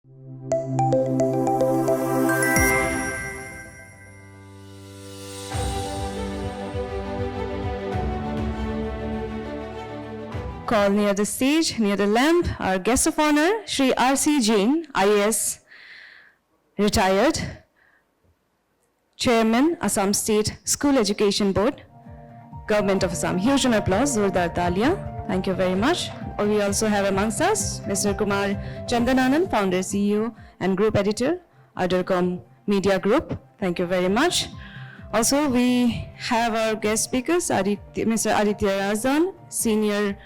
Call near the stage, near the lamp, our guest of honor, Shri R.C. Jain, IAS, retired, Chairman, Assam State School Education Board, Government of Assam. Huge round of applause, Zordar Talia. Thank you very much. We also have amongst us Mr. Kumar Chandan Anand, Founder, CEO, and Group Editor, ArdorComm Media Group. Thank you very much. Also, we have our guest speakers, Mr. Aditya Razdan, Senior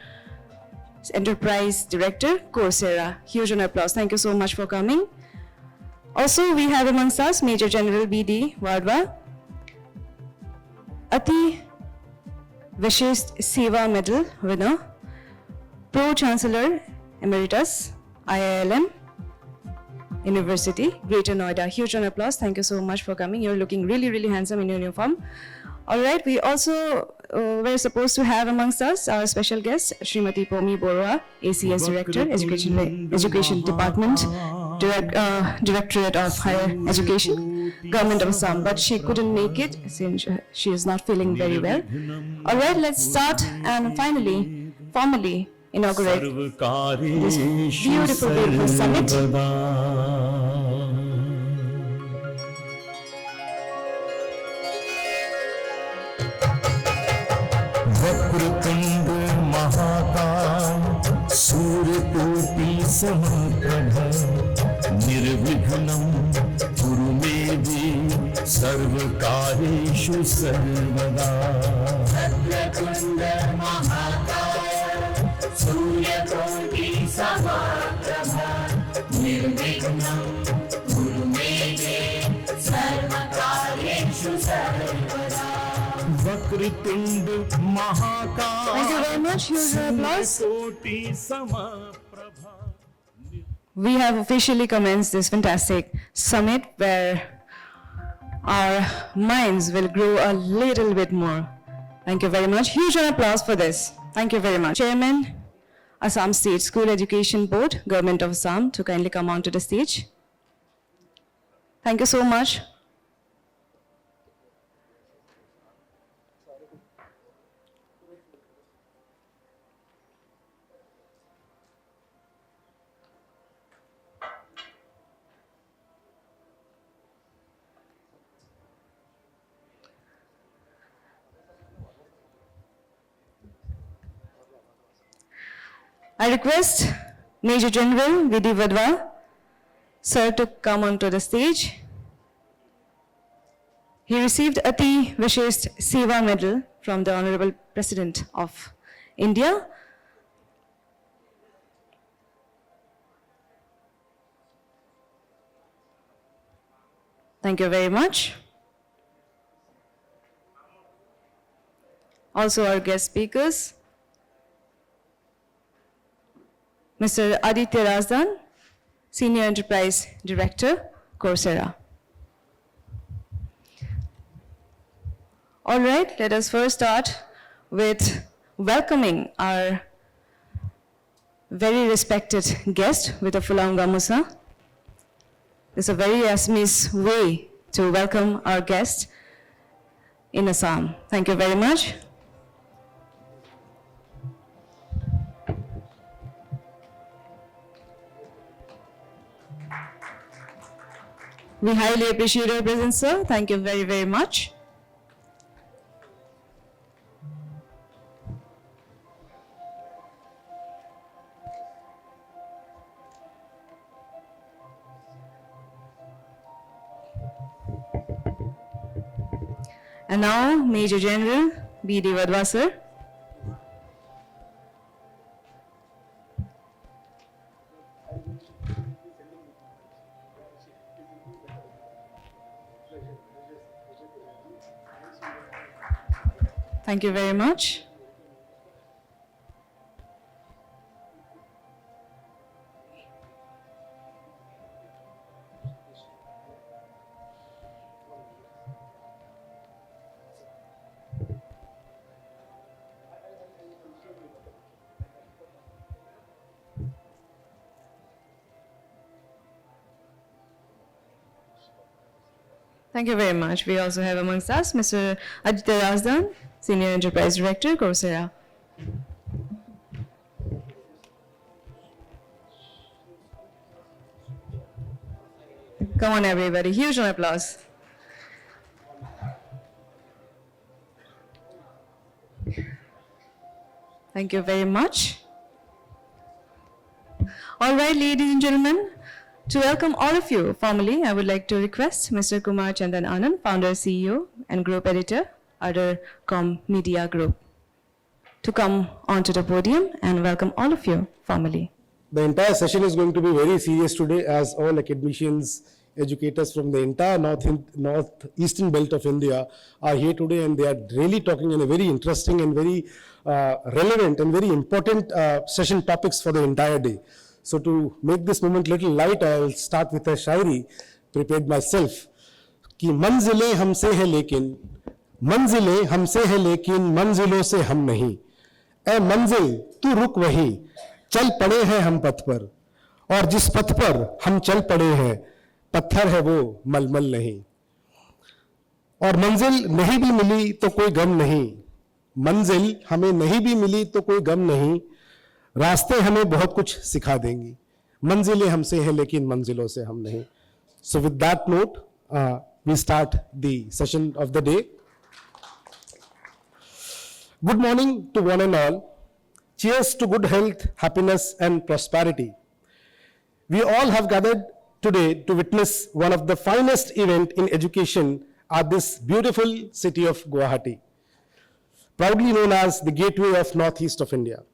Enterprise Director, Coursera. Huge round of applause. Thank you so much for coming. Also, we have amongst us Major General B.D. Wadhwa, Ati Vishisht Seva Medal winner, Pro Chancellor Emeritus, IILM University, Greater Noida. Huge round of applause. Thank you so much for coming. You're looking really, really handsome in your uniform. All right, we also were supposed to have amongst us our special guest, Srimati Pomi Borua, ACS Director, Education Department, Directorate of Higher Education, Government of Assam, but she couldn't make it since she is not feeling very well. All right, let's start and finally, formally inaugurate this beautiful, beautiful summit. Vakratunda महाकाय सूर्यकोटि समप्रभ निर्विघ्नं कुरु मे देव सर्वकार्येषु सर्वदा वक्रतुंड महाकाय सूर्यकोटि समप्रभ निर्विघ्नं कुरु मे देव सर्वकार्येषु सर्वदा. Thank you very much. Huge applause. We have officially commenced this fantastic summit where our minds will grow a little bit more. Thank you very much. Huge applause for this. Thank you very much. Chairman, Assam State School Education Board, Government of Assam, to kindly come onto the stage. Thank you so much. I request Major General V.D. Wadhwa, sir, to come onto the stage. He received Ati Vishisht Seva Medal from the Honorable President of India. Thank you very much. Also our guest speakers, Mr. Aditya Razdan, Senior Enterprise Director, Coursera. All right, let us first start with welcoming our very respected guest with a Fulang Gamusa. It's a very Assamese way to welcome our guest in Assam. Thank you very much. We highly appreciate your presence, sir. Thank you very, very much. And now, Major General B.D. Wadhwa, sir. Thank you very much. Thank you very much. We also have amongst us Mr. Aditya Razdan, Senior Enterprise Director, Coursera. Come on, everybody. Huge applause. Thank you very much. All right, ladies and gentlemen, to welcome all of you formally, I would like to request Mr. Kumar Chandan Anand, Founder, CEO, and Group Editor, ArdorComm Media Group, to come onto the podium and welcome all of you formally. The entire session is going to be very serious today, as all academicians, educators from the entire northeastern belt of India are here today, and they are really talking in a very interesting and very relevant and very important session topics for the entire day. So to make this moment little light, I will start with a shairi prepared myself. कि मंजिलें हमसे है लेकिन मंजिलों से हम नहीं, ए मंजिल तू रुक वहीं, चल पड़े हैं हम पथ पर, और जिस पथ पर हम चल पड़े हैं पत्थर है वो मलमल नहीं। और मंजिल नहीं भी मिली तो कोई गम नहीं, मंजिल हमें नहीं भी मिली तो कोई गम नहीं, रास्ते हमें बहुत कुछ सिखा देंगी, मंजिलें हमसे हैं लेकिन मंजिलों से हम नहीं। So with that note, we start the session of the day. Good morning to one and all. Cheers to good health, happiness and prosperity. We all have gathered today to witness one of the finest events in education at this beautiful city of Guwahati, proudly known as the gateway of northeast of India.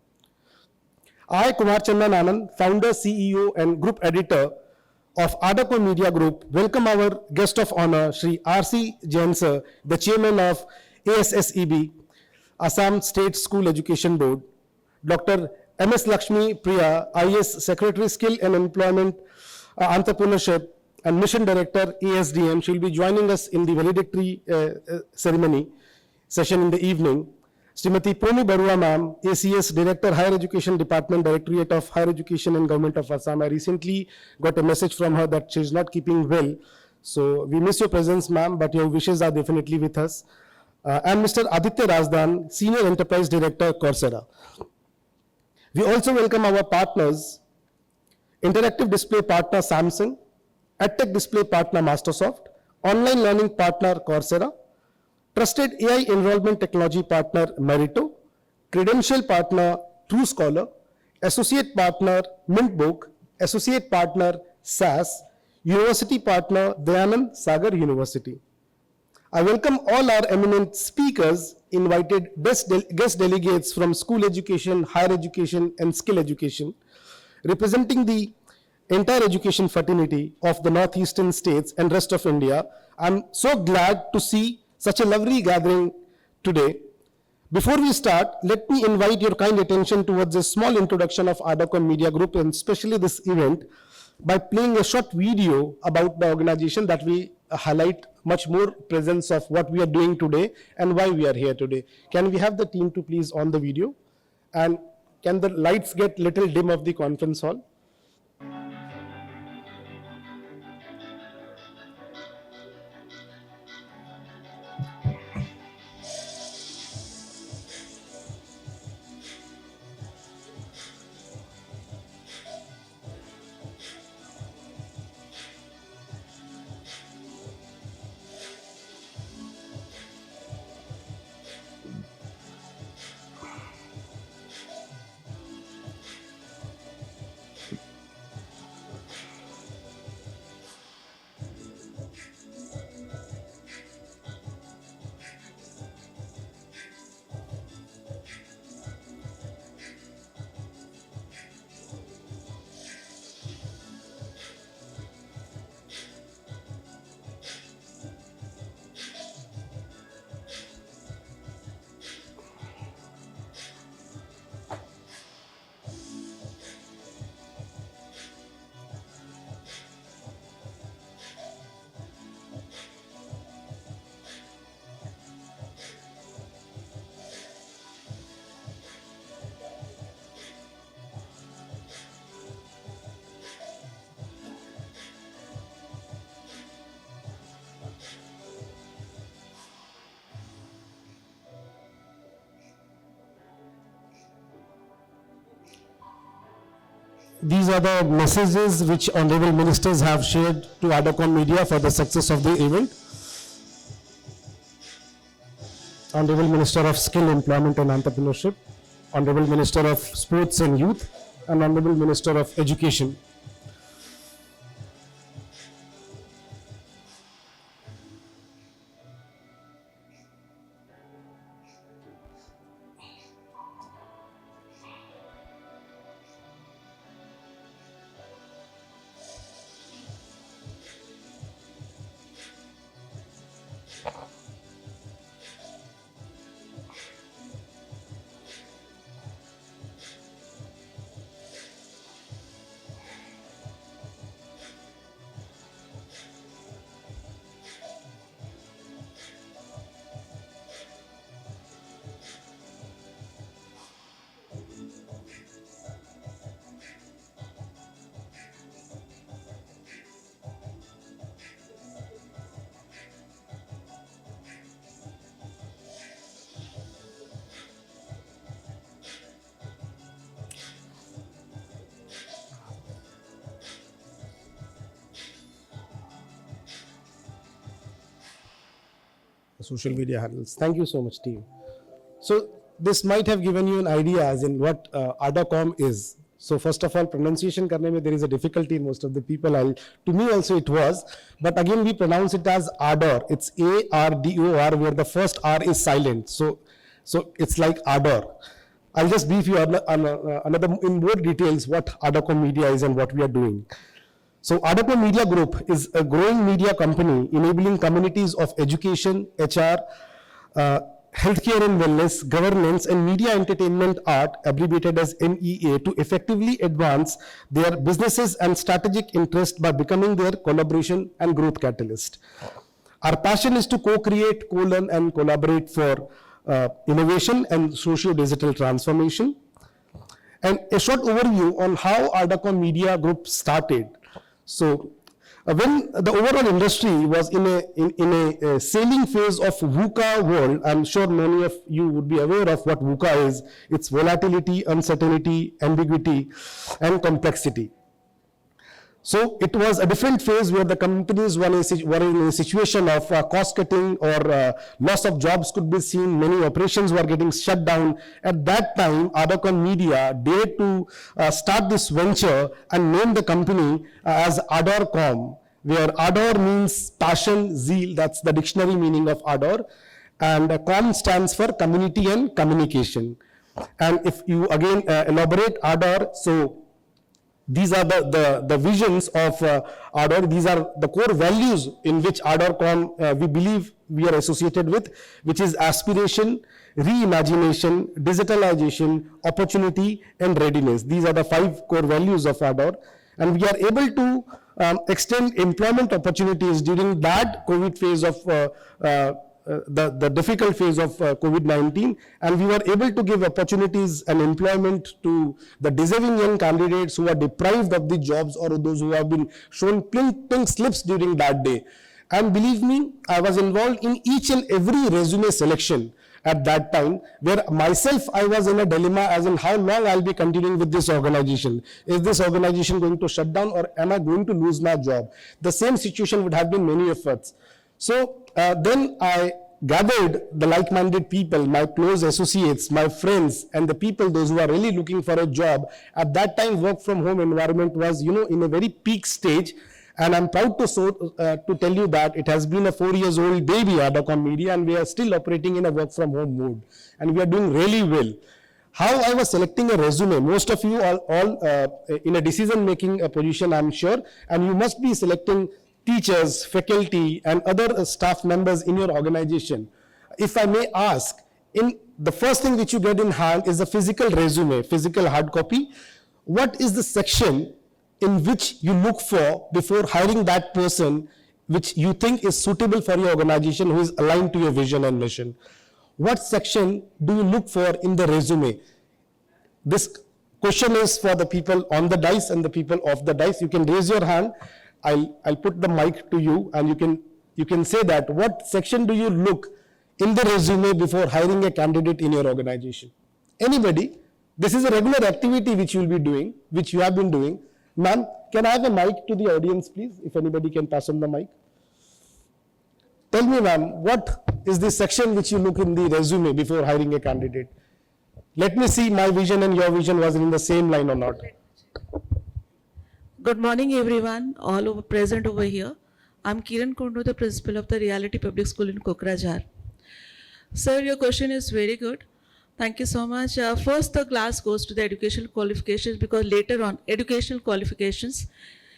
I, Kumar Chandan Anand, Founder, CEO and Group Editor of AardorComm Media Group, welcome our guest of honor, Shri R.C. Jain sir, the Chairman of ASSEB, Assam State School Education Board, Dr. M.S. Lakshmi Priya, IS Secretary Skill and Employment, Entrepreneurship and Mission Director, ASDM. She will be joining us in the valedictory ceremony session in the evening. Srimati Pomi Barua ma'am, ACS Director, Higher Education Department, Directorate of Higher Education and Government of Assam. I recently got a message from her that she is not keeping well. So we miss your presence, ma'am, but your wishes are definitely with us. And Mr. Aditya Razdan, Senior Enterprise Director, Coursera. We also welcome our partners, Interactive Display Partner Samsung, EdTech Display Partner Microsoft, Online Learning Partner Coursera, Trusted AI Enrollment Technology Partner Merito, Credential Partner True Scholar, Associate Partner Mintbook, Associate Partner SAS, University Partner Dayanand Sagar University. I welcome all our eminent speakers, invited guest delegates from school education, higher education, and skill education, representing the entire education fraternity of the northeastern states and rest of India. I'm so glad to see such a lovely gathering today. Before we start, let me invite your kind attention towards a small introduction of AardorComm Media Group, and especially this event, by playing a short video about the organization that will highlight much more presence of what we are doing today and why we are here today. Can we have the team to please on the video? And can the lights get little dim of the conference hall? these are the messages which honorable ministers have shared to ArdorComm media for the success of the event. Honorable Minister of Skill, Employment and Entrepreneurship, Honorable Minister of Sports and Youth, and Honorable Minister of Education. Social media handles. Thank you so much, team. So this might have given you an idea as in what ArdorComm is. So first of all, pronunciation karne mein there is a difficulty in most of the people. To me also it was, but again we pronounce it as Ardor. It's A-R-D-O-R, where the first R is silent. So it's like Ardor. I'll just brief you another in more details what ArdorComm Media is and what we are doing. So AardorComm Media Group is a growing media company enabling communities of education, HR, healthcare and wellness, governance, and media entertainment art, abbreviated as MEA, to effectively advance their businesses and strategic interest by becoming their collaboration and growth catalyst. Our passion is to co-create, co-learn, and collaborate for innovation and socio-digital transformation. And a short overview on how AardorComm Media Group started. So, when the overall industry was in a sailing phase of VUCA world, I'm sure many of you would be aware of what VUCA is. It's volatility, uncertainty, ambiguity, and complexity. So it was a different phase where the companies were in a situation of cost cutting or loss of jobs could be seen. Many operations were getting shut down. At that time, AardorComm Media dared to start this venture and name the company as ArdorComm, where Ardor means passion, zeal. That's the dictionary meaning of Ardor. And COM stands for community and communication. And if you again elaborate Ardor, so these are the visions of Ardor. These are the core values in which AardorComm we believe we are associated with, which is aspiration, reimagination, digitalization, opportunity, and readiness. These are the 5 core values of Ardor. And we are able to extend employment opportunities during that COVID phase of the difficult phase of COVID-19, and we were able to give opportunities and employment to the deserving young candidates who are deprived of the jobs or those who have been shown pink slips during that day. And believe me, I was involved in each and every resume selection at that time, where myself I was in a dilemma as in how long I'll be continuing with this organization. Is this organization going to shut down or am I going to lose my job? The same situation would have been many of us. So then I gathered the like-minded people, my close associates, my friends, and the people, those who are really looking for a job. At that time, work from home environment was, in a very peak stage. And I'm proud to tell you that it has been a 4-year-old baby, AardorComm Media, and we are still operating in a work from home mode. And we are doing really well. How I was selecting a resume, most of you are all in a decision-making position, I'm sure, and you must be selecting teachers, faculty, and other staff members in your organization. If I may ask, the first thing which you get in hand is a physical resume, physical hard copy. What is the section in which you look for before hiring that person which you think is suitable for your organization, who is aligned to your vision and mission? What section do you look for in the resume? This question is for the people on the dais and the people off the dais. You can raise your hand. I'll put the mic to you, and you can say that. What section do you look in the resume before hiring a candidate in your organization? Anybody? This is a regular activity which you will be doing, which you have been doing. Ma'am, can I have a mic to the audience, please? If anybody can pass on the mic. Tell me, ma'am, what is this section which you look in the resume before hiring a candidate? Let me see my vision and your vision was in the same line or not. Good morning, everyone, all over present over here. I'm Kiran Kundu, the principal of the Reality Public School in Kokrajhar. Sir, your question is very good. Thank you so much. First, the class goes to the educational qualifications because later on, educational qualifications.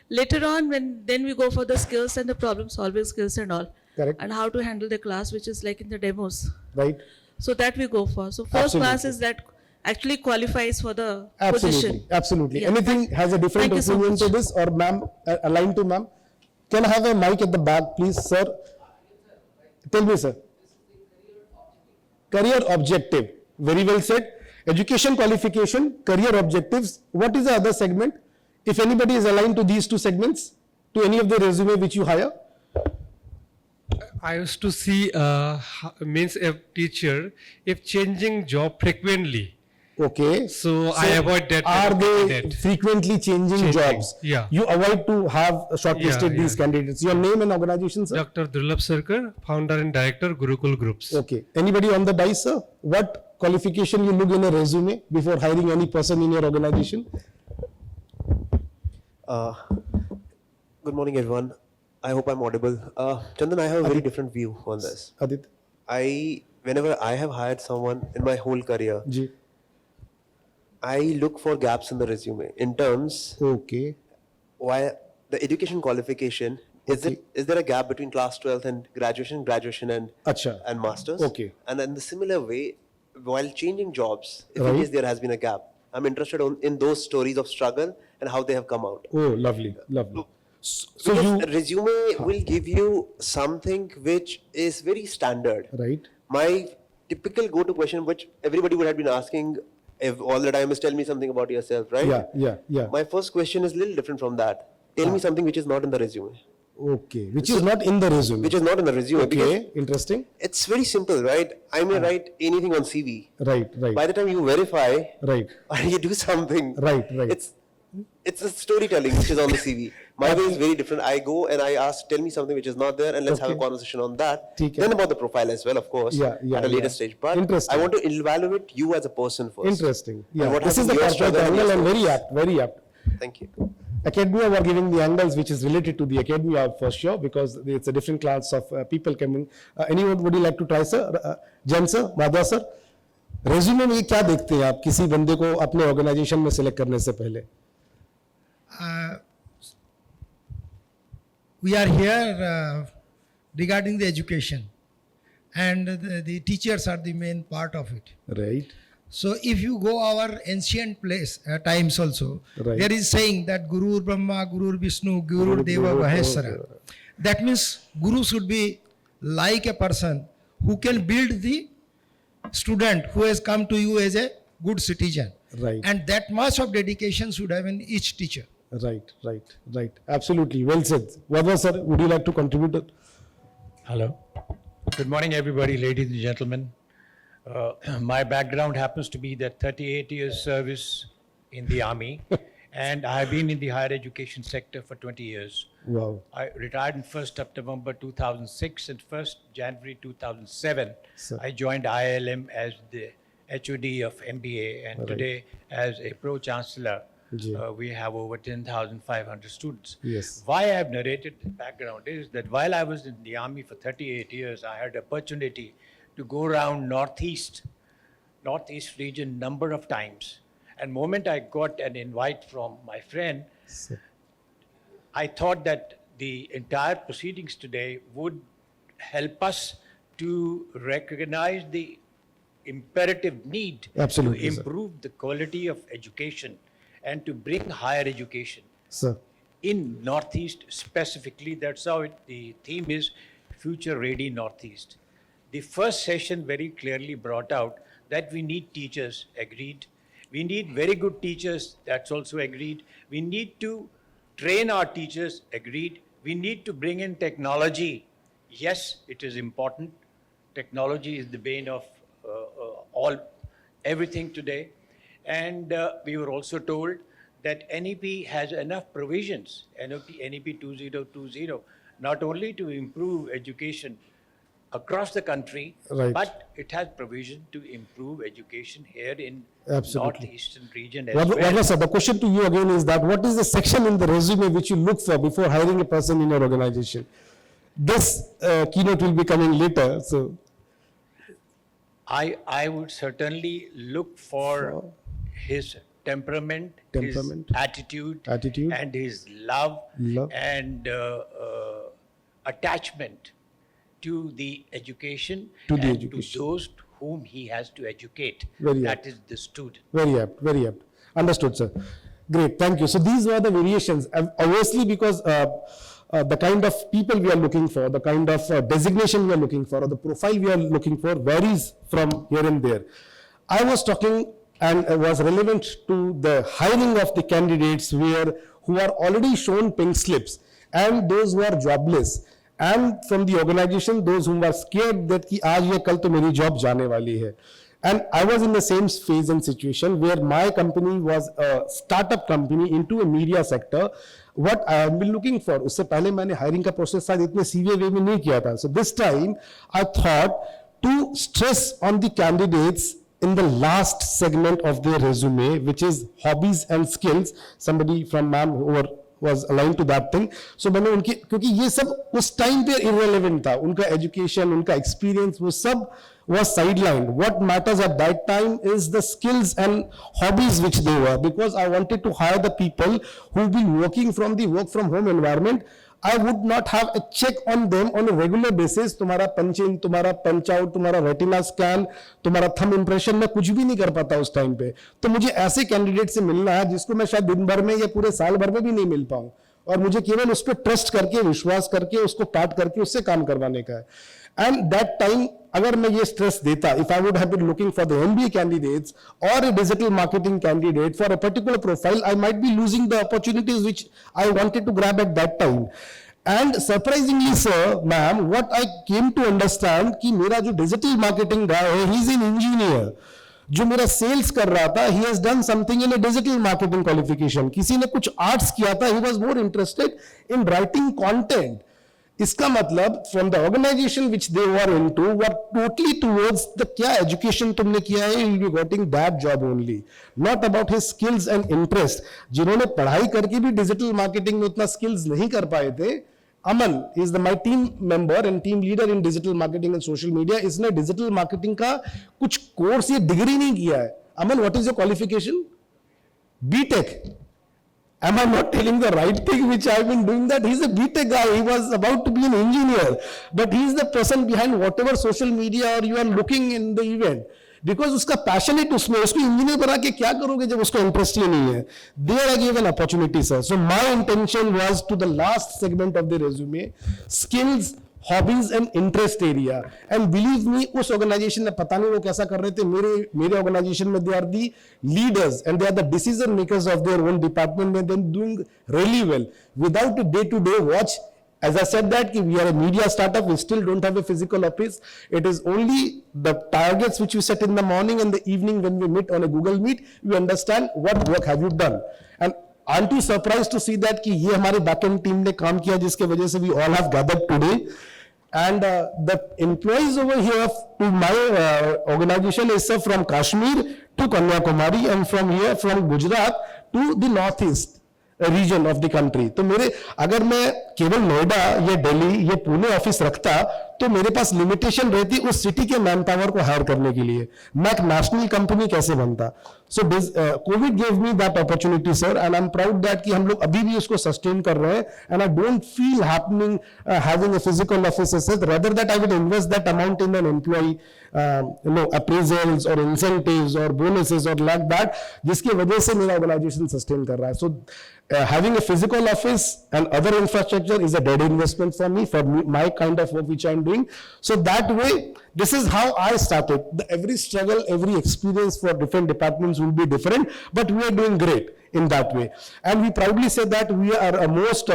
Later on, then we go for the skills and the problem solving skills and all. Correct. And how to handle the class, which is like in the demos. Right? So that we go for. So first class is that actually qualifies for the position. Absolutely. Yeah. Anything has a different Thank you so opinion much. to this or ma'am, aligned to ma'am? Can I have a mic at the back, please, sir? Tell me, sir. Career objective. Very well said. Education qualification, career objectives. What is the other segment? If anybody is aligned to these two segments, to any of the resume which you hire? I used to see means a teacher if changing job frequently. Okay. So I avoid that. Are they candidate. frequently changing jobs? Yeah. You avoid to have shortlisted Yeah, these yeah. candidates. Your name and organization, sir? Dr. Durlabh Sarkar, founder and director, Gurukul Groups. Okay. Anybody on the dice, sir? What qualification you look in a resume before hiring any person in your organization? Good morning, everyone. I hope I'm audible. Chandan, I have a very different view on this. Aditya? Whenever I have hired someone in my whole career, Ji. I look for gaps in the resume in terms Okay. why the education qualification. Okay. Is there a gap between class 12th and graduation and Acha. and masters? Okay. And in the similar way, while changing jobs, if Right. in case there has been a gap, I'm interested in those stories of struggle and how they have come out. Oh, lovely. Lovely. So Because you, a resume will give you something which is very standard. right? My typical go-to question, which everybody would have been asking if all the time, is tell me something about yourself, right? Yeah. My first question is a little different from that. Tell me something which is not in the resume. Okay. Which is not in the resume. Which is not in the resume. Because Okay. Interesting. it's very simple, right? I may write anything on CV. Right. By the time you verify Right. or you do something, Right. it's a storytelling which is on the CV. My way is very different. I go and I ask, tell me something which is not there, and let's have a Okay. conversation on that. ठीक है. Then about the profile as well, of course, Yeah, at a later stage. But Interesting. I want to evaluate you as a person first. Interesting. And Yeah. what This is has the been your corporate struggle and angle your and very stories. apt. Very apt. Thank you. Academia were giving the angles which is related to the academia for sure because it's a different class of people coming. Anyone would you like to try, sir? Jain sir, Wadhwa sir. Resume में क्या देखते हैं आप किसी बंदे को अपने organisation में सिलेक्ट करने से पहले? We are here regarding the education, and the teachers are the main part of it. Right. So if you go our ancient place times also, Right. there is saying that Guru Brahma, Guru Vishnu, Guru Deva Maheshwara. That means Guru should be like a person who can build the student who has come to you as a good citizen. Right. And that much of dedication should have in each teacher. Right. Absolutely. Well said. Wadhwa sir, would you like to contribute? Hello. Good morning, everybody, ladies and gentlemen. My background happens to be that 38 years service in the army, and I have been in the higher education sector for 20 years. Wow. I retired on 1st of November 2006, and 1st January 2007, Sir. I joined IILM as the HOD of MBA, and Right. today as a Pro-Chancellor, Ji. we have over 10,500 students. Yes. Why I have narrated the background is that while I was in the army for 38 years, I had opportunity to go around Northeast region number of times. And moment I got an invite from my friend, Sir. I thought that the entire proceedings today would help us to recognize the imperative need Absolutely, to sir. improve the quality of education and to bring higher education Sir. in Northeast specifically. That's how the theme is Future Ready Northeast. The first session very clearly brought out that we need teachers, agreed. We need very good teachers, that's also agreed. We need to train our teachers, agreed. We need to bring in technology. Yes, it is important. Technology is the bane of everything today. And we were also told that NEP has enough provisions, NEP 2020, not only to improve education across the country, Right. but it has provision to improve education here in Absolutely. northeastern region as Wadhwa well. sir, the question to you again is that what is the section in the resume which you look for before hiring a person in your organization? This keynote will be coming later, so. I would certainly look for his temperament, Temperament. his attitude, and his love, Love. and attachment to the education To the and education. to those whom he has to educate. Very That apt. is the student. Very apt, very apt. Understood, sir. Great, thank you. So these were the variations. Obviously, because the kind of people we are looking for, the kind of designation we are looking for, or the profile we are looking for varies from here and there. I was talking and was relevant to the hiring of the candidates who are already shown pink slips and those who are jobless. And from the organization, those who are scared that ki aaj ya kal to meri job jaane wali hai. And I was in the same phase and situation where my company was a startup company into a media sector. What I have been looking for, उससे पहले मैंने hiring का process शायद इतने serious way में नहीं किया था. So this time I thought to stress on the candidates in the last segment of their resume, which is hobbies and skills. Somebody from ma'am who was aligned to that thing. So मैंने उनकी, क्योंकि ये सब उस time पे irrelevant था, उनका education, उनका experience, वो सब was sidelined. What matters at that time is the skills and hobbies which they were, because I wanted to hire the people who've been working from the work from home environment. I would not have a check on them on a regular basis. तुम्हारा punch in, तुम्हारा punch out, तुम्हारा retina scan, तुम्हारा thumb impression, मैं कुछ भी नहीं कर पाता उस टाइम पे. तो मुझे ऐसे कैंडिडेट से मिलना है जिसको मैं शायद दिन भर में या पूरे साल भर में भी नहीं मिल पाऊं, और मुझे केवल उस पर ट्रस्ट करके, विश्वास करके, उसको काट करके उससे काम करवाने का है. एंड दैट टाइम अगर मैं ये स्ट्रेस देता, if I would have been looking for the MBA candidates or a digital marketing candidate for a particular profile, I might be losing the opportunities which I wanted to grab at that time. And surprisingly, sir, ma'am, what I came to understand कि मेरा जो digital marketing guy है, he is an engineer. जो मेरा sales कर रहा था, he has done something in a digital marketing qualification. किसी ने कुछ आर्ट्स किया था, he was more interested in writing content. इसका मतलब from the organization which they were into were totally towards the क्या education तुमने किया है, you will be getting that job only, not about his skills and interest. जिन्होंने पढ़ाई करके भी digital marketing में उतना skills नहीं कर पाए थे, Aman is my team member and team leader in digital marketing and social media. इसने digital marketing का कुछ course या degree नहीं किया है. Aman, what is your qualification? B.Tech. Am I not telling the right thing which I have been doing that? He's a B.Tech guy. He was about to be an engineer, but he is the person behind whatever social media or you are looking in the event. Because उसका passionate उसमें, उसको engineer बना के क्या करोगे जब उसको interest ही नहीं है? There I gave an opportunity, sir. So my intention was to the last segment of the resume, skills, hobbies and interest area. And believe me, उस organization में पता नहीं वो कैसा कर रहे थे. मेरे organization में they are the leaders and they are the decision makers of their own department and they're doing really well. Without a day-to-day watch, as I said that we are a media startup, we still don't have a physical office. It is only the targets which we set in the morning and the evening when we meet on a Google Meet, we understand what work have you done. And aren't you surprised to see that कि ये हमारे backend team ने काम किया जिसके वजह से we all have gathered today. And the employees over here to my organization is from Kashmir to Kanyakumari and from here from Gujarat to the northeast region of the country. तो मेरे अगर मैं केवल नोएडा या दिल्ली या पुणे ऑफिस रखता तो मेरे पास लिमिटेशन रहती उस सिटी के मैन पावर को हायर करने के लिए. मैं एक नेशनल कंपनी कैसे बनता? So COVID give me that opportunity sir and I am proud that कि हम लोग अभी भी उसको सस्टेन कर रहे हैं and I don't feel happening having a physical office asset, rather that I would invest that amount in an employee appraisals or incentives or bonuses or like that, जिसकी वजह से मेरा ऑर्गेनाइजेशन सस्टेन कर रहा है. सो having a physical office and other infrastructure is a dead investment for me, my kind of work which I am doing. So that way, this is how I started. Every struggle, every experience for different departments will be different, but we are doing great in that way. And we proudly say that we are a most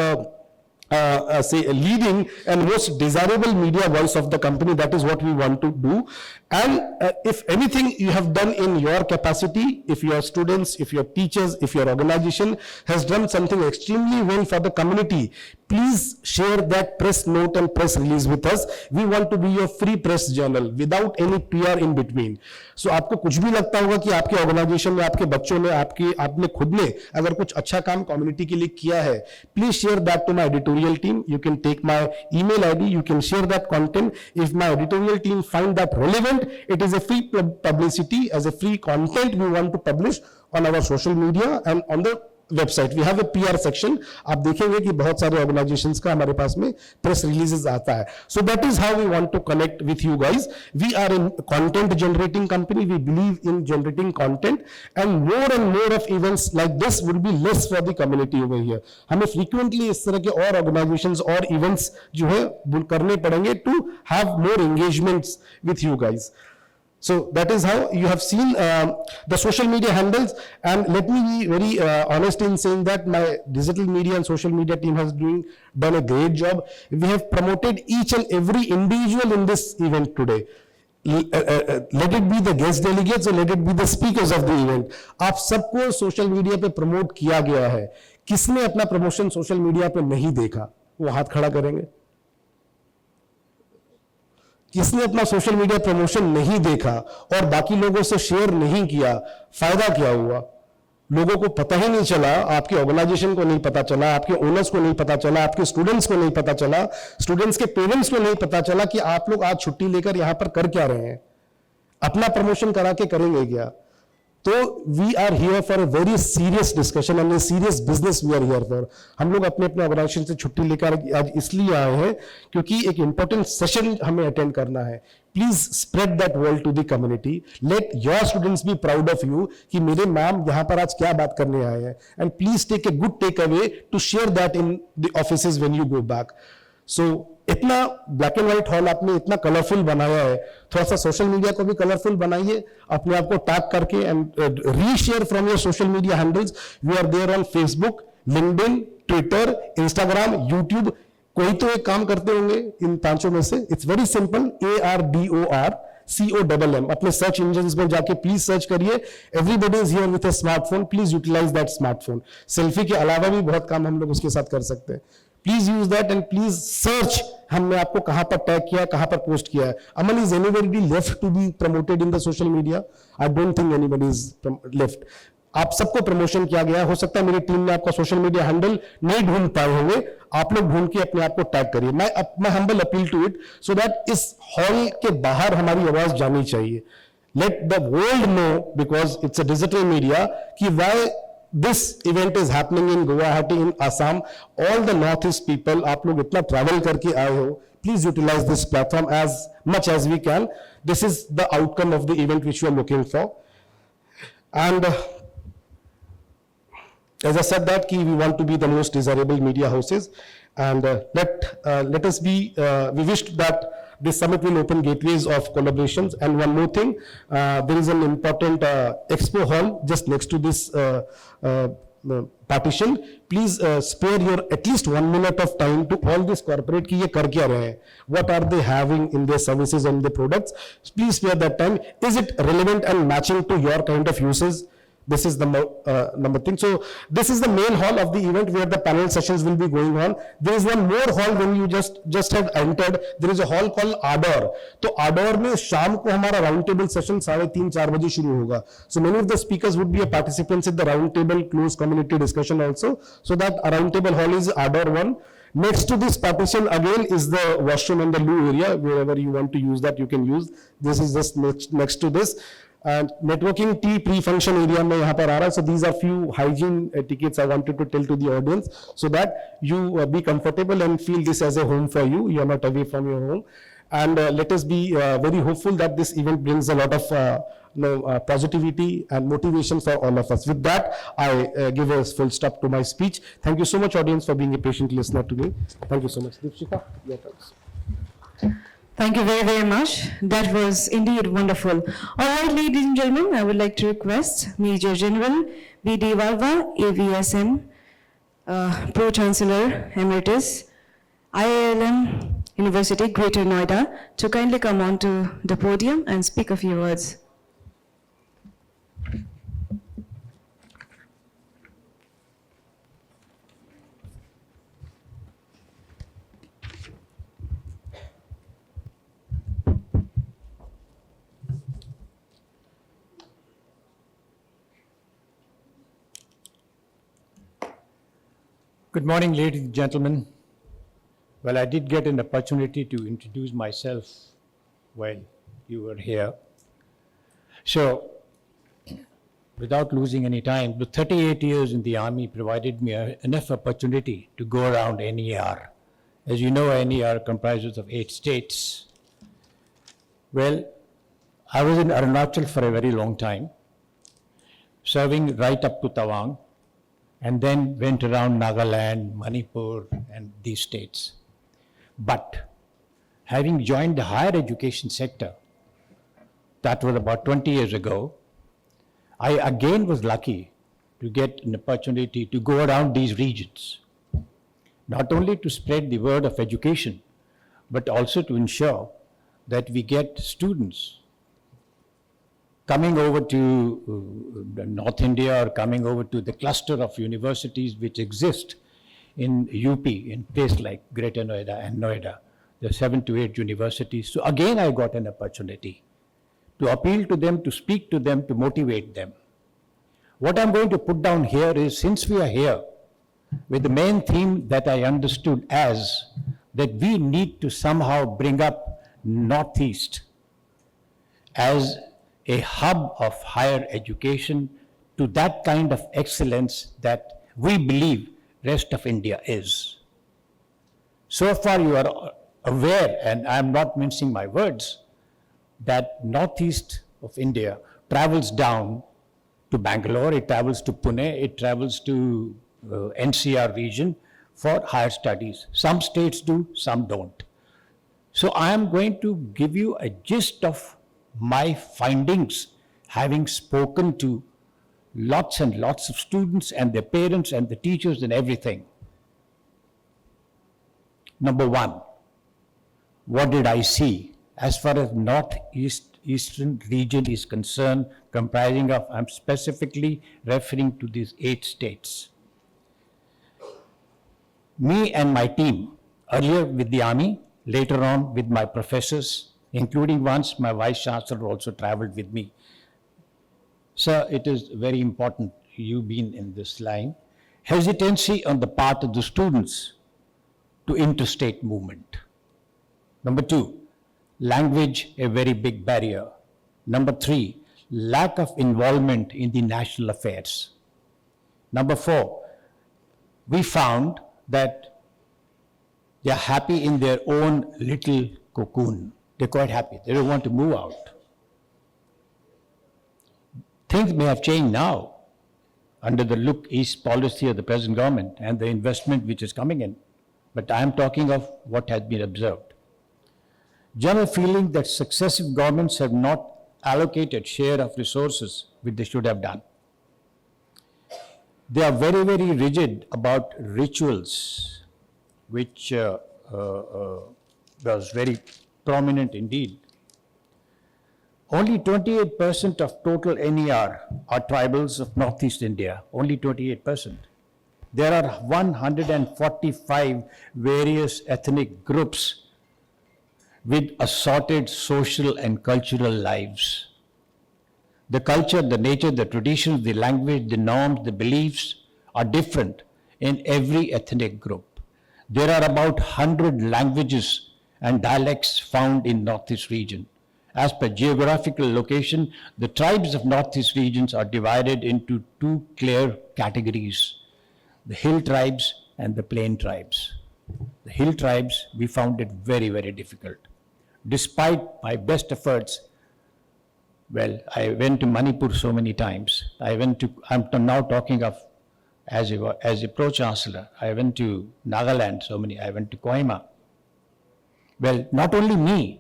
say a leading and most desirable media voice of the company. That is what we want to do. And if anything you have done in your capacity, if your students, if your teachers, if your organization has done something extremely well for the community, please share that press note and press release with us. We want to be your free press journal without any PR in between. So आपको कुछ भी लगता होगा कि आपके organisation में, आपके बच्चों ने, आपने खुद ने अगर कुछ अच्छा काम कम्युनिटी के लिए किया है, please share that to my editorial team. You can take my email ID, you can share that content. If my editorial team find that relevant, it is a free publicity, as a free content we want to publish on our social media and on the website. We have a PR section. आप देखेंगे कि बहुत सारे organizations का हमारे पास में press releases आता है. So that is how we want to connect with you guys. We are a content generating company. We believe in generating content, and more of events like this will be less for the community over here. हमें frequently इस तरह के और organizations और events जो है करने पड़ेंगे to have more engagements with you guys. So that is how you have seen the social media handles, and let me be very honest in saying that my digital media and social media team has done a great job. We have promoted each and every individual in this event today. Let it be the guest delegates or let it be the speakers of the event. आप सबको social media पे promote किया गया है. किसने अपना promotion social media पे नहीं देखा? वो हाथ खड़ा करेंगे. किसने अपना सोशल मीडिया प्रमोशन नहीं देखा और बाकी लोगों से शेयर नहीं किया? फायदा क्या हुआ? लोगों को पता ही नहीं चला, आपके ऑर्गेनाइजेशन को नहीं पता चला, आपके ओनर्स को नहीं पता चला, आपके स्टूडेंट्स को नहीं पता चला, स्टूडेंट्स के पेरेंट्स को नहीं पता चला कि आप लोग आज छुट्टी लेकर यहां पर कर क्या रहे हैं, अपना प्रमोशन करा के करेंगे क्या? तो we are here for a very serious discussion and serious business we are here for. हम लोग अपने ऑर्गेनाइजेशन से छुट्टी लेकर आज इसलिए आए हैं क्योंकि एक इंपॉर्टेंट सेशन हमें अटेंड करना है. Please spread that world to the community. Let your students be proud of you कि मेरे मैम यहाँ पर आज क्या बात करने आए हैं, and please take a good takeaway to share that in the offices when you go back. So इतना ब्लैक एंड व्हाइट हॉल आपने इतना कलरफुल बनाया है, थोड़ा सा सोशल मीडिया को भी कलरफुल बनाइए, अपने आप को टैग करके and reshare from your social media handles. We are there on Facebook, LinkedIn, Twitter, Instagram, YouTube. कोई तो एक काम करते होंगे इन पांचों में से. It's very simple, ARDORCOMM. अपने सर्च इंजन्स में जाके प्लीज सर्च करिए. Everybody is here with a smartphone. Please utilise that smartphone. Selfie के अलावा भी बहुत काम हम लोग उसके साथ कर सकते हैं. Please use that and please search हमने आपको कहां पर टैग किया, कहां पर पोस्ट किया है. Aman, is anybody left to be promoted in the social media? I don't think anybody is left. आप सबको प्रमोशन किया गया. हो सकता है मेरी टीम ने आपका सोशल मीडिया हैंडल नहीं ढूंढ पाए होंगे, आप लोग ढूंढ के अपने आप को टैग करिए. मैं humble appeal to it so that इस हॉल के बाहर हमारी आवाज जानी चाहिए. Let the world know, because it's a digital media, कि why this event is happening in Guwahati in Assam. All the northeast people, आप लोग इतना travel करके आए हो, please utilize this platform as much as we can. This is the outcome of the event which we are looking for. And as I said that we want to be the most desirable media houses, and let us be, we wished that this summit will open gateways of collaborations. And one more thing, there is an important expo hall just next to this partition. Please spare your at least 1 minute of time to all this corporate ki ye kar kya rahe hain, what are they having in their services and their products. Please spare that time. Is it relevant and matching to your kind of uses? This is the number thing. So this is the main hall of the event where the panel sessions will be going on. There is one more hall when you just have entered. There is a hall called Ardor. तो Ardor में शाम को हमारा round table session 3:30-4 बजे शुरू होगा. So many of the speakers would be a participants in the round table closed community discussion also. So that round table hall is Ardor 1. Next to this partition again is the washroom and the loo area. Wherever you want to use that, you can use. This is just next to this. And networking tea pre-function area में यहाँ पर आ रहा है. So these are few hygiene etiquettes I wanted to tell to the audience so that you be comfortable and feel this as a home for you. You are not away from your home. And let us be very hopeful that this event brings a lot of positivity and motivation for all of us. With that, I give a full stop to my speech. Thank you so much, audience, for being a patient listener to me. Thank you so much. Deepshika, your turn. Thank you very, very much. That was indeed wonderful. All right, ladies and gentlemen, I would like to request Major General B.D. Wadhwa, AVSM, Pro-Chancellor Emeritus, IILM University, Greater Noida, to kindly come onto the podium and speak a few words. Good morning, ladies and gentlemen. Well, I did get an opportunity to introduce myself while you were here. So, without losing any time, the 38 years in the army provided me enough opportunity to go around NER. As you know, NER comprises of 8 states. Well, I was in Arunachal for a very long time, serving right up to Tawang, and then went around Nagaland, Manipur, and these states. But having joined the higher education sector, that was about 20 years ago, I again was lucky to get an opportunity to go around these regions, not only to spread the word of education, but also to ensure that we get students coming over to North India or coming over to the cluster of universities which exist in UP, in places like Greater Noida and Noida. There are 7 to 8 universities. So again, I got an opportunity to appeal to them, to speak to them, to motivate them. What I'm going to put down here is, since we are here, with the main theme that I understood as that we need to somehow bring up Northeast as a hub of higher education to that kind of excellence that we believe rest of India is. So far you are aware, and I am not mincing my words, that Northeast of India travels down to Bangalore, it travels to Pune, it travels to NCR region for higher studies. Some states do, some don't. So I am going to give you a gist of my findings, having spoken to lots and lots of students and their parents and the teachers and everything. Number one, what did I see as far as Northeastern region is concerned, comprising of, I'm specifically referring to these 8 states. Me and my team, earlier with the army, later on with my professors, including once my Vice Chancellor also traveled with me. Sir, it is very important you being in this line. Hesitancy on the part of the students to interstate movement. Number 2, language a very big barrier. Number 3, lack of involvement in the national affairs. Number 4, we found that they are happy in their own little cocoon. They're quite happy. They don't want to move out. Things may have changed now under the Look East policy of the present government and the investment which is coming in. But I am talking of what has been observed. General feeling that successive governments have not allocated share of resources which they should have done. They are very, very rigid about rituals, which was very prominent indeed. Only 28% of total NER are tribals of Northeast India, only 28%. There are 145 various ethnic groups with assorted social and cultural lives. The culture, the nature, the traditions, the language, the norms, the beliefs are different in every ethnic group. There are about 100 languages and dialects found in Northeast region. As per geographical location, the tribes of Northeast regions are divided into 2 clear categories, the hill tribes and the plain tribes. The hill tribes, we found it very, very difficult. Despite my best efforts, well, I went to Manipur so many times. I'm now talking of as a Pro-Chancellor. I went to Nagaland I went to Kohima. Well, not only me,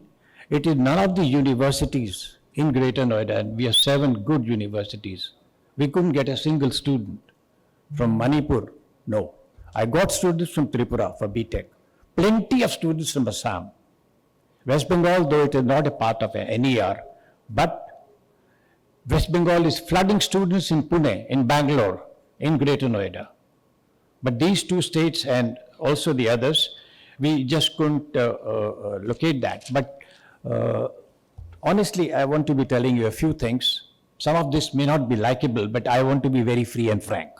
it is none of the universities in Greater Noida, and we have 7 good universities. We couldn't get a single student from Manipur, no. I got students from Tripura for BTech, plenty of students from Assam. West Bengal, though it is not a part of NER, but West Bengal is flooding students in Pune, in Bangalore, in Greater Noida. But these two states and also the others, we just couldn't locate that. But honestly, I want to be telling you a few things. Some of this may not be likable, but I want to be very free and frank.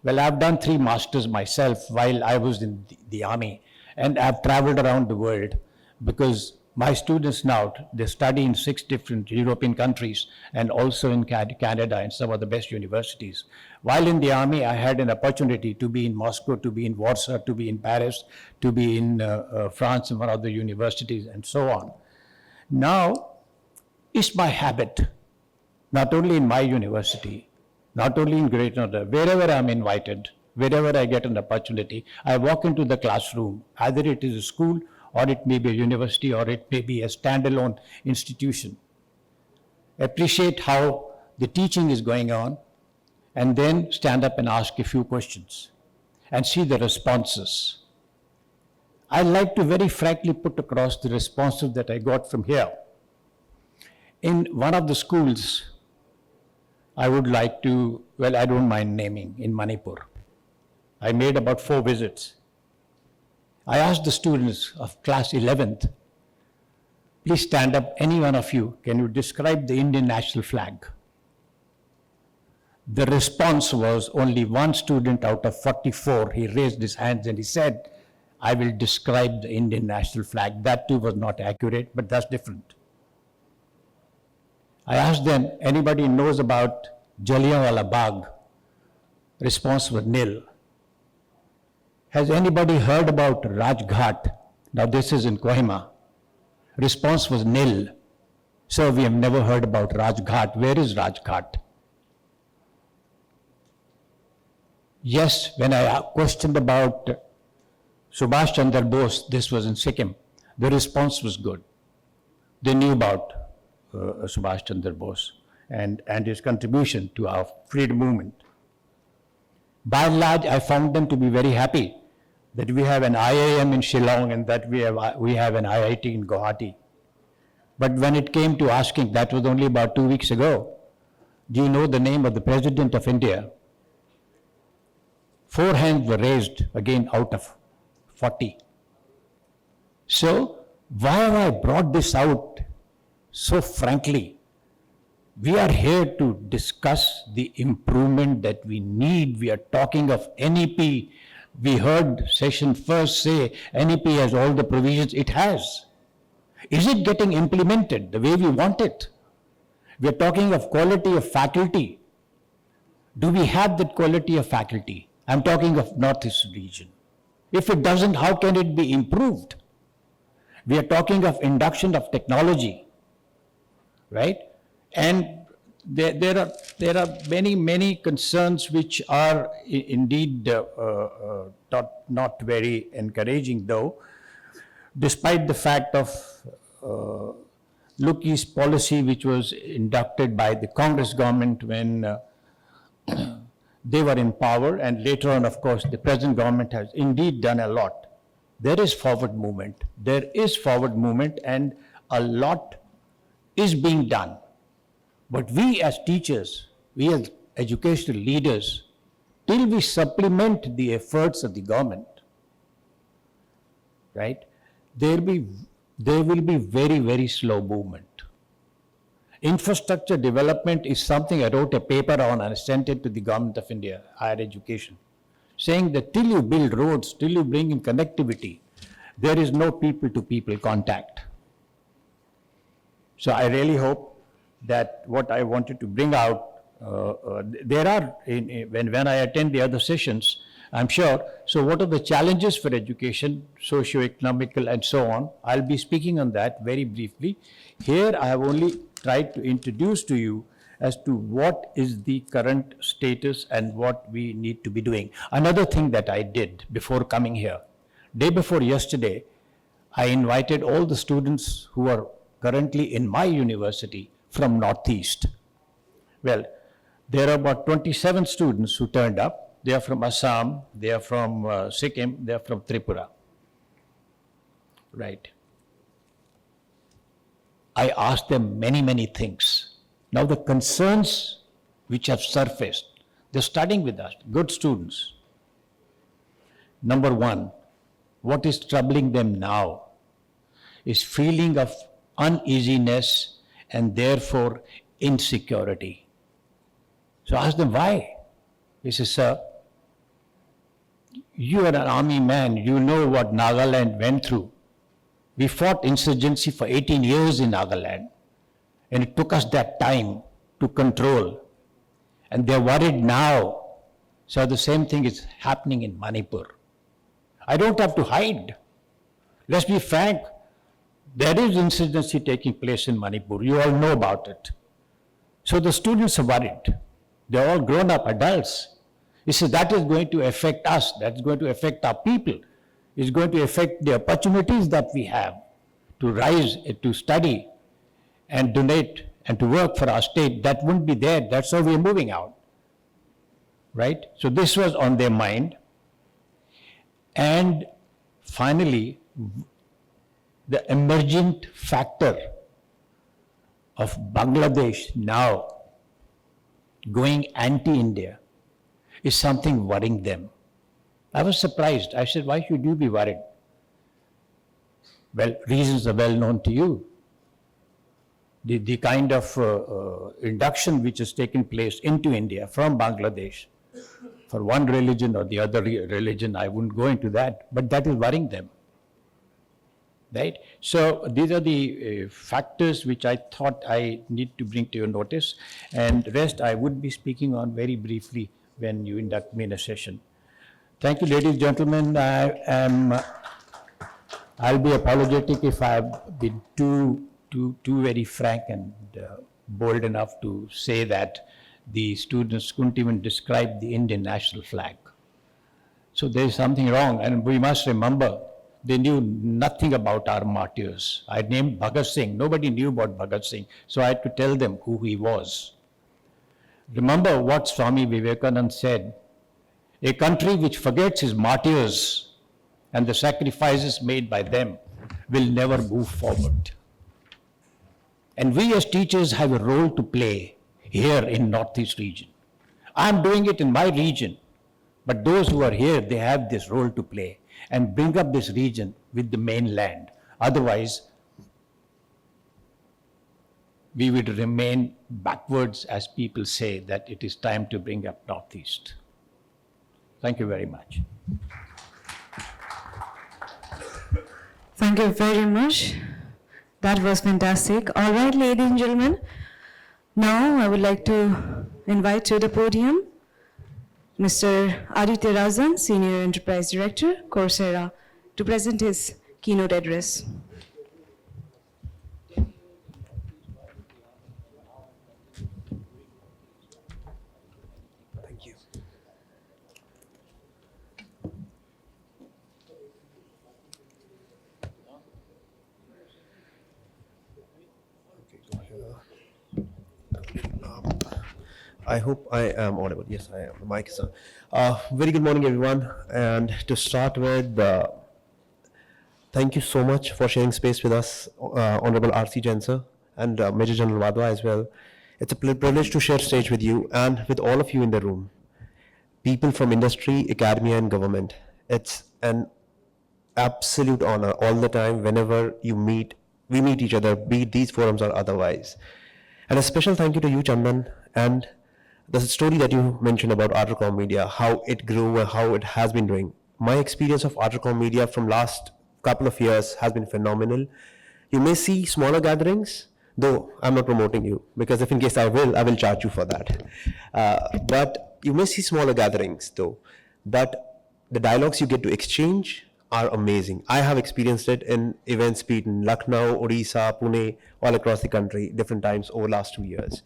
Well, I've done 3 masters myself while I was in the army, and I've traveled around the world because my students now, they study in 6 different European countries and also in Canada and some of the best universities. While in the army, I had an opportunity to be in Moscow, to be in Warsaw, to be in Paris, to be in France in one of the universities and so on. Now, it's my habit, not only in my university, not only in Greater Noida, wherever I'm invited, wherever I get an opportunity, I walk into the classroom, either it is a school or it may be a university or it may be a standalone institution. Appreciate how the teaching is going on and then stand up and ask a few questions and see the responses. I like to very frankly put across the responses that I got from here. In one of the schools, I would like to, well, I don't mind naming, in Manipur. I made about 4 visits. I asked the students of class 11th, please stand up, any one of you, can you describe the Indian national flag? The response was only one student out of 44, he raised his hands and he said, I will describe the Indian national flag. That too was not accurate, but that's different. I asked them, anybody knows about Jallianwala Bagh? Response was nil. Has anybody heard about Rajghat? Now this is in Kohima. Response was nil. So we have never heard about Rajghat. Where is Rajghat? Yes, when I questioned about Subhash Chandra Bose, this was in Sikkim, the response was good. They knew about Subhash Chandra Bose and his contribution to our freedom movement. By and large, I found them to be very happy that we have an IIM in Shillong and that we have an IIT in Guwahati. But when it came to asking, that was only about 2 weeks ago, do you know the name of the President of India? 4 hands were raised, again out of 40. So why have I brought this out so frankly? We are here to discuss the improvement that we need. We are talking of NEP. We heard session first say NEP has all the provisions. It has. Is it getting implemented the way we want it? We are talking of quality of faculty. Do we have that quality of faculty? I'm talking of Northeast region. If it doesn't, how can it be improved? We are talking of induction of technology, right? And there are many concerns which are indeed not very encouraging, though, despite the fact of Look East policy, which was inducted by the Congress government when they were in power, and later on, of course, the present government has indeed done a lot. There is forward movement. There is forward movement, and a lot is being done. But we as teachers, we as educational leaders, till we supplement the efforts of the government, right, there will be very, very slow movement. Infrastructure development is something I wrote a paper on and sent it to the Government of India, higher education, saying that till you build roads, till you bring in connectivity, there is no people-to-people contact. So I really hope that what I wanted to bring out, there are, when I attend the other sessions, I'm sure, so what are the challenges for education, socio-economical and so on? I'll be speaking on that very briefly. Here I have only tried to introduce to you as to what is the current status and what we need to be doing. Another thing that I did before coming here, day before yesterday, I invited all the students who are currently in my university from Northeast. Well, there are about 27 students who turned up. they are from Assam, they are from Sikkim, they are from Tripura. Right. I asked them many, many things. Now the concerns which have surfaced, they're studying with us, good students. Number one, what is troubling them now is feeling of uneasiness and therefore insecurity. So I asked them why. He says, sir, you are an army man, you know what Nagaland went through. We fought insurgency for 18 years in Nagaland, and it took us that time to control. And they're worried now. So the same thing is happening in Manipur. I don't have to hide. Let's be frank, there is insurgency taking place in Manipur. You all know about it. So the students are worried. They're all grown-up adults. He says that is going to affect us, that's going to affect our people. It's going to affect the opportunities that we have to rise, to study and donate and to work for our state. That wouldn't be there. That's how we're moving out. Right? So this was on their mind. And finally, the emergent factor of Bangladesh now going anti-India is something worrying them. I was surprised. I said, why should you be worried? Well, reasons are well known to you. The kind of induction which has taken place into India from Bangladesh for one religion or the other religion, I wouldn't go into that, but that is worrying them. Right? So these are the factors which I thought I need to bring to your notice, and the rest I would be speaking on very briefly when you induct me in a session. Thank you, ladies and gentlemen. I'll be apologetic if I've been too very frank and bold enough to say that the students couldn't even describe the Indian national flag. So there's something wrong, and we must remember they knew nothing about our martyrs. I named Bhagat Singh. Nobody knew about Bhagat Singh, so I had to tell them who he was. Remember what Swami Vivekananda said, a country which forgets its martyrs and the sacrifices made by them will never move forward. And we as teachers have a role to play here in Northeast region. I'm doing it in my region, but those who are here, they have this role to play and bring up this region with the mainland. Otherwise, we would remain backwards as people say that it is time to bring up Northeast. Thank you very much. Thank you very much. That was fantastic. All right, ladies and gentlemen. Now I would like to invite to the podium Mr. Aditya Razdan, Senior Enterprise Director, Coursera, to present his keynote address. Thank you. I hope I am audible. Yes, I am. The mic is on. Very good morning, everyone. And to start with, thank you so much for sharing space with us, Honorable R.C. Jain sir, and Major General Wadhwa as well. It's a privilege to share stage with you and with all of you in the room. People from industry, academia, and government. It's an absolute honor all the time whenever we meet each other, be it these forums or otherwise. And a special thank you to you, Chandan, and the story that you mentioned about ArdorComm Media, how it grew and how it has been doing. My experience of ArdorComm Media from last couple of years has been phenomenal. You may see smaller gatherings, though I'm not promoting you, because if in case I will charge you for that. But you may see smaller gatherings though, but the dialogues you get to exchange are amazing. I have experienced it in events, be it in Lucknow, Odisha, Pune, all across the country, different times over the last 2 years.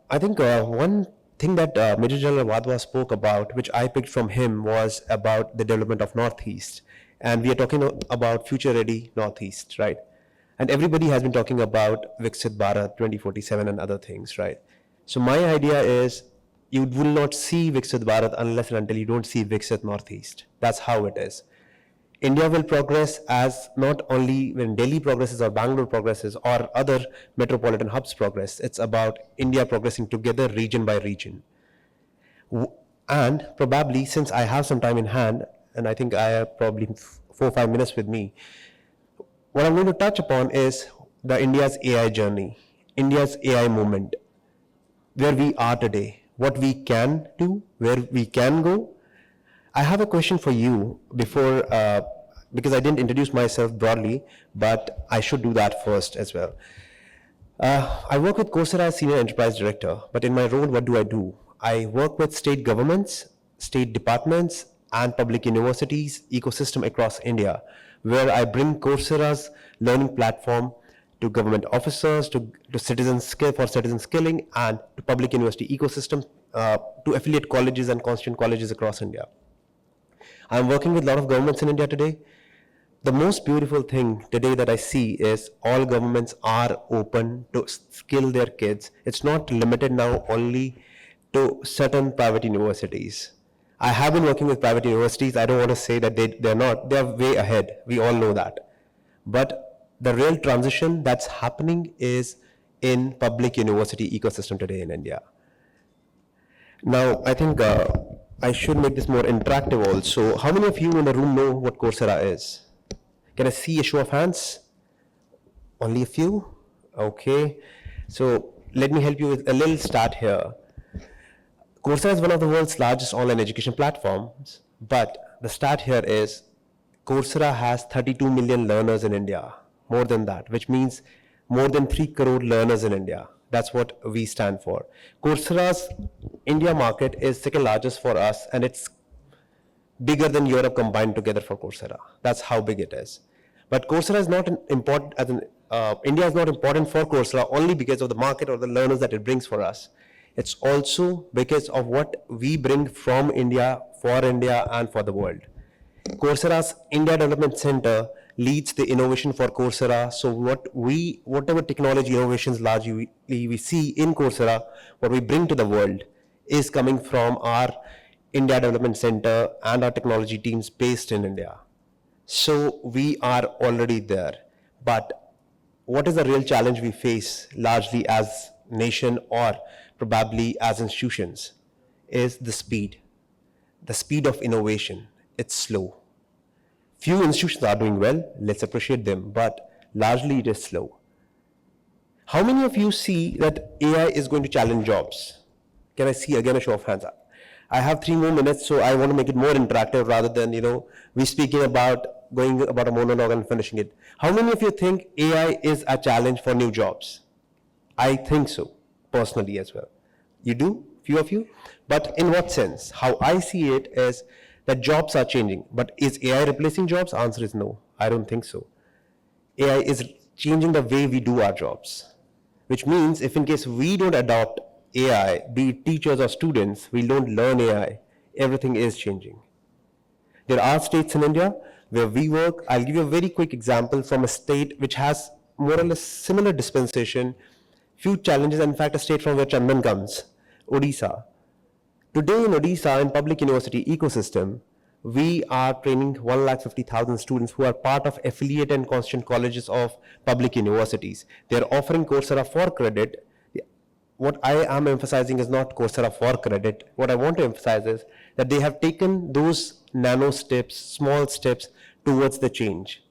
I think one thing that Major General Wadhwa spoke about, which I picked from him, was about the development of Northeast. And we are talking about future-ready Northeast, right? And everybody has been talking about Viksit Bharat 2047 and other things, right? So my idea is, you will not see Viksit Bharat unless and until you don't see Viksit Northeast. That's how it is. India will progress as not only when Delhi progresses or Bangalore progresses or other metropolitan hubs progress, it's about India progressing together region by region. And probably, since I have some time in hand, and I think I have probably 4 or 5 minutes with me, what I'm going to touch upon is the India's AI journey, India's AI movement, where we are today, what we can do, where we can go. I have a question for you before, because I didn't introduce myself broadly, but I should do that first as well. I work with Coursera as Senior Enterprise Director, but in my role, what do? I work with state governments, state departments, and public universities ecosystem across India, where I bring Coursera's learning platform to government officers, to citizen skilling, and to public university ecosystem, to affiliate colleges and constituent colleges across India. I'm working with a lot of governments in India today. The most beautiful thing today that I see is all governments are open to skill their kids. It's not limited now only to certain private universities. I have been working with private universities. I don't want to say that they're not. They're way ahead. We all know that. But the real transition that's happening is in public university ecosystem today in India. Now, I think I should make this more interactive also. How many of you in the room know what Coursera is? Can I see a show of hands? Only a few? Okay. So let me help you with a little start here. Coursera is one of the world's largest online education platforms, but the stat here is Coursera has 32 million learners in India, more than that, which means more than 3 crore learners in India. That's what we stand for. Coursera's India market is second largest for us, and it's bigger than Europe combined together for Coursera. That's how big it is. But Coursera is not important as India is not important for Coursera only because of the market or the learners that it brings for us. It's also because of what we bring from India, for India, and for the world. Coursera's India Development Center leads the innovation for Coursera. So whatever technology innovations largely we see in Coursera, what we bring to the world is coming from our India Development Center and our technology teams based in India. So we are already there. But what is the real challenge we face largely as nation or probably as institutions is the speed of innovation. It's slow. Few institutions are doing well, let's appreciate them, but largely it is slow. How many of you see that AI is going to challenge jobs? Can I see again a show of hands? I have 3 more minutes, so I want to make it more interactive rather than, we speaking about going about a monologue and finishing it. How many of you think AI is a challenge for new jobs? I think so, personally as well. You do? Few of you? But in what sense? How I see it is that jobs are changing. But is AI replacing jobs? Answer is no. I don't think so. AI is changing the way we do our jobs. Which means if in case we don't adopt AI, be it teachers or students, we don't learn AI, everything is changing. There are states in India where we work. I'll give you a very quick example from a state which has more or less similar dispensation, few challenges, in fact a state from where Chandan comes, Odisha. Today in Odisha, in public university ecosystem, we are training 150,000 students who are part of affiliate and constituent colleges of public universities. They are offering Coursera for credit. What I am emphasizing is not Coursera for credit. What I want to emphasize is that they have taken those nano steps, small steps towards the change.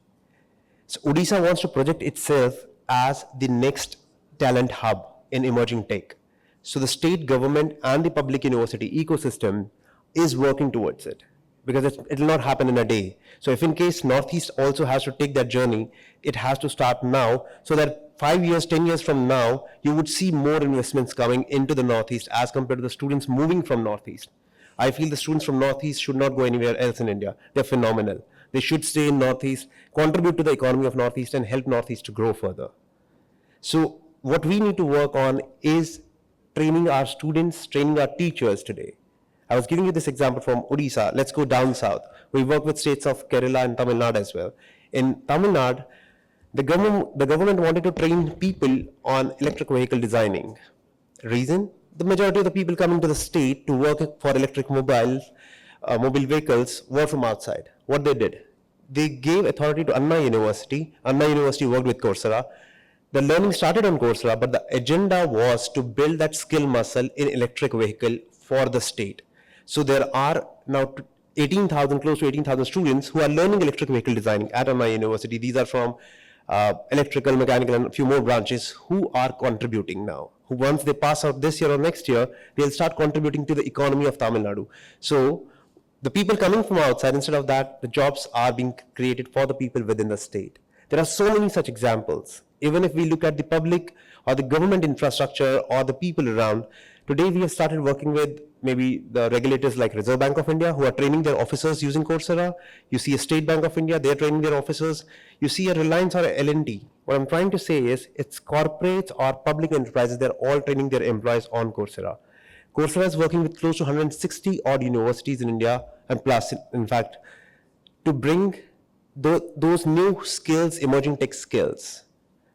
So Odisha wants to project itself as the next talent hub in emerging tech. So the state government and the public university ecosystem is working towards it because it will not happen in a day. So if in case Northeast also has to take that journey, it has to start now so that 5 years, 10 years from now, you would see more investments coming into the Northeast as compared to the students moving from Northeast. I feel the students from Northeast should not go anywhere else in India. They're phenomenal. They should stay in Northeast, contribute to the economy of Northeast and help Northeast to grow further. So what we need to work on is training our students, training our teachers today. I was giving you this example from Odisha. Let's go down south. We work with states of Kerala and Tamil Nadu as well. In Tamil Nadu, the government wanted to train people on electric vehicle designing. Reason? the majority of the people coming to the state to work for electric mobile vehicles were from outside. What they did, they gave authority to Anna University. Anna University worked with Coursera. The learning started on Coursera, but the agenda was to build that skill muscle in electric vehicle for the state. So there are now 18,000, close to 18,000 students who are learning electric vehicle designing at Anna University. These are from electrical, mechanical, and a few more branches who are contributing now. Who once they pass out this year or next year, they'll start contributing to the economy of Tamil Nadu. So the people coming from outside, instead of that, the jobs are being created for the people within the state. There are so many such examples. Even if we look at the public or the government infrastructure or the people around, today we have started working with maybe the regulators like Reserve Bank of India who are training their officers using Coursera. You see a State Bank of India, they're training their officers. You see a Reliance or a L&T. What I'm trying to say is it's corporates or public enterprises, they're all training their employees on Coursera. Coursera is working with close to 160 odd universities in India and plus, in fact, to bring those new skills, emerging tech skills.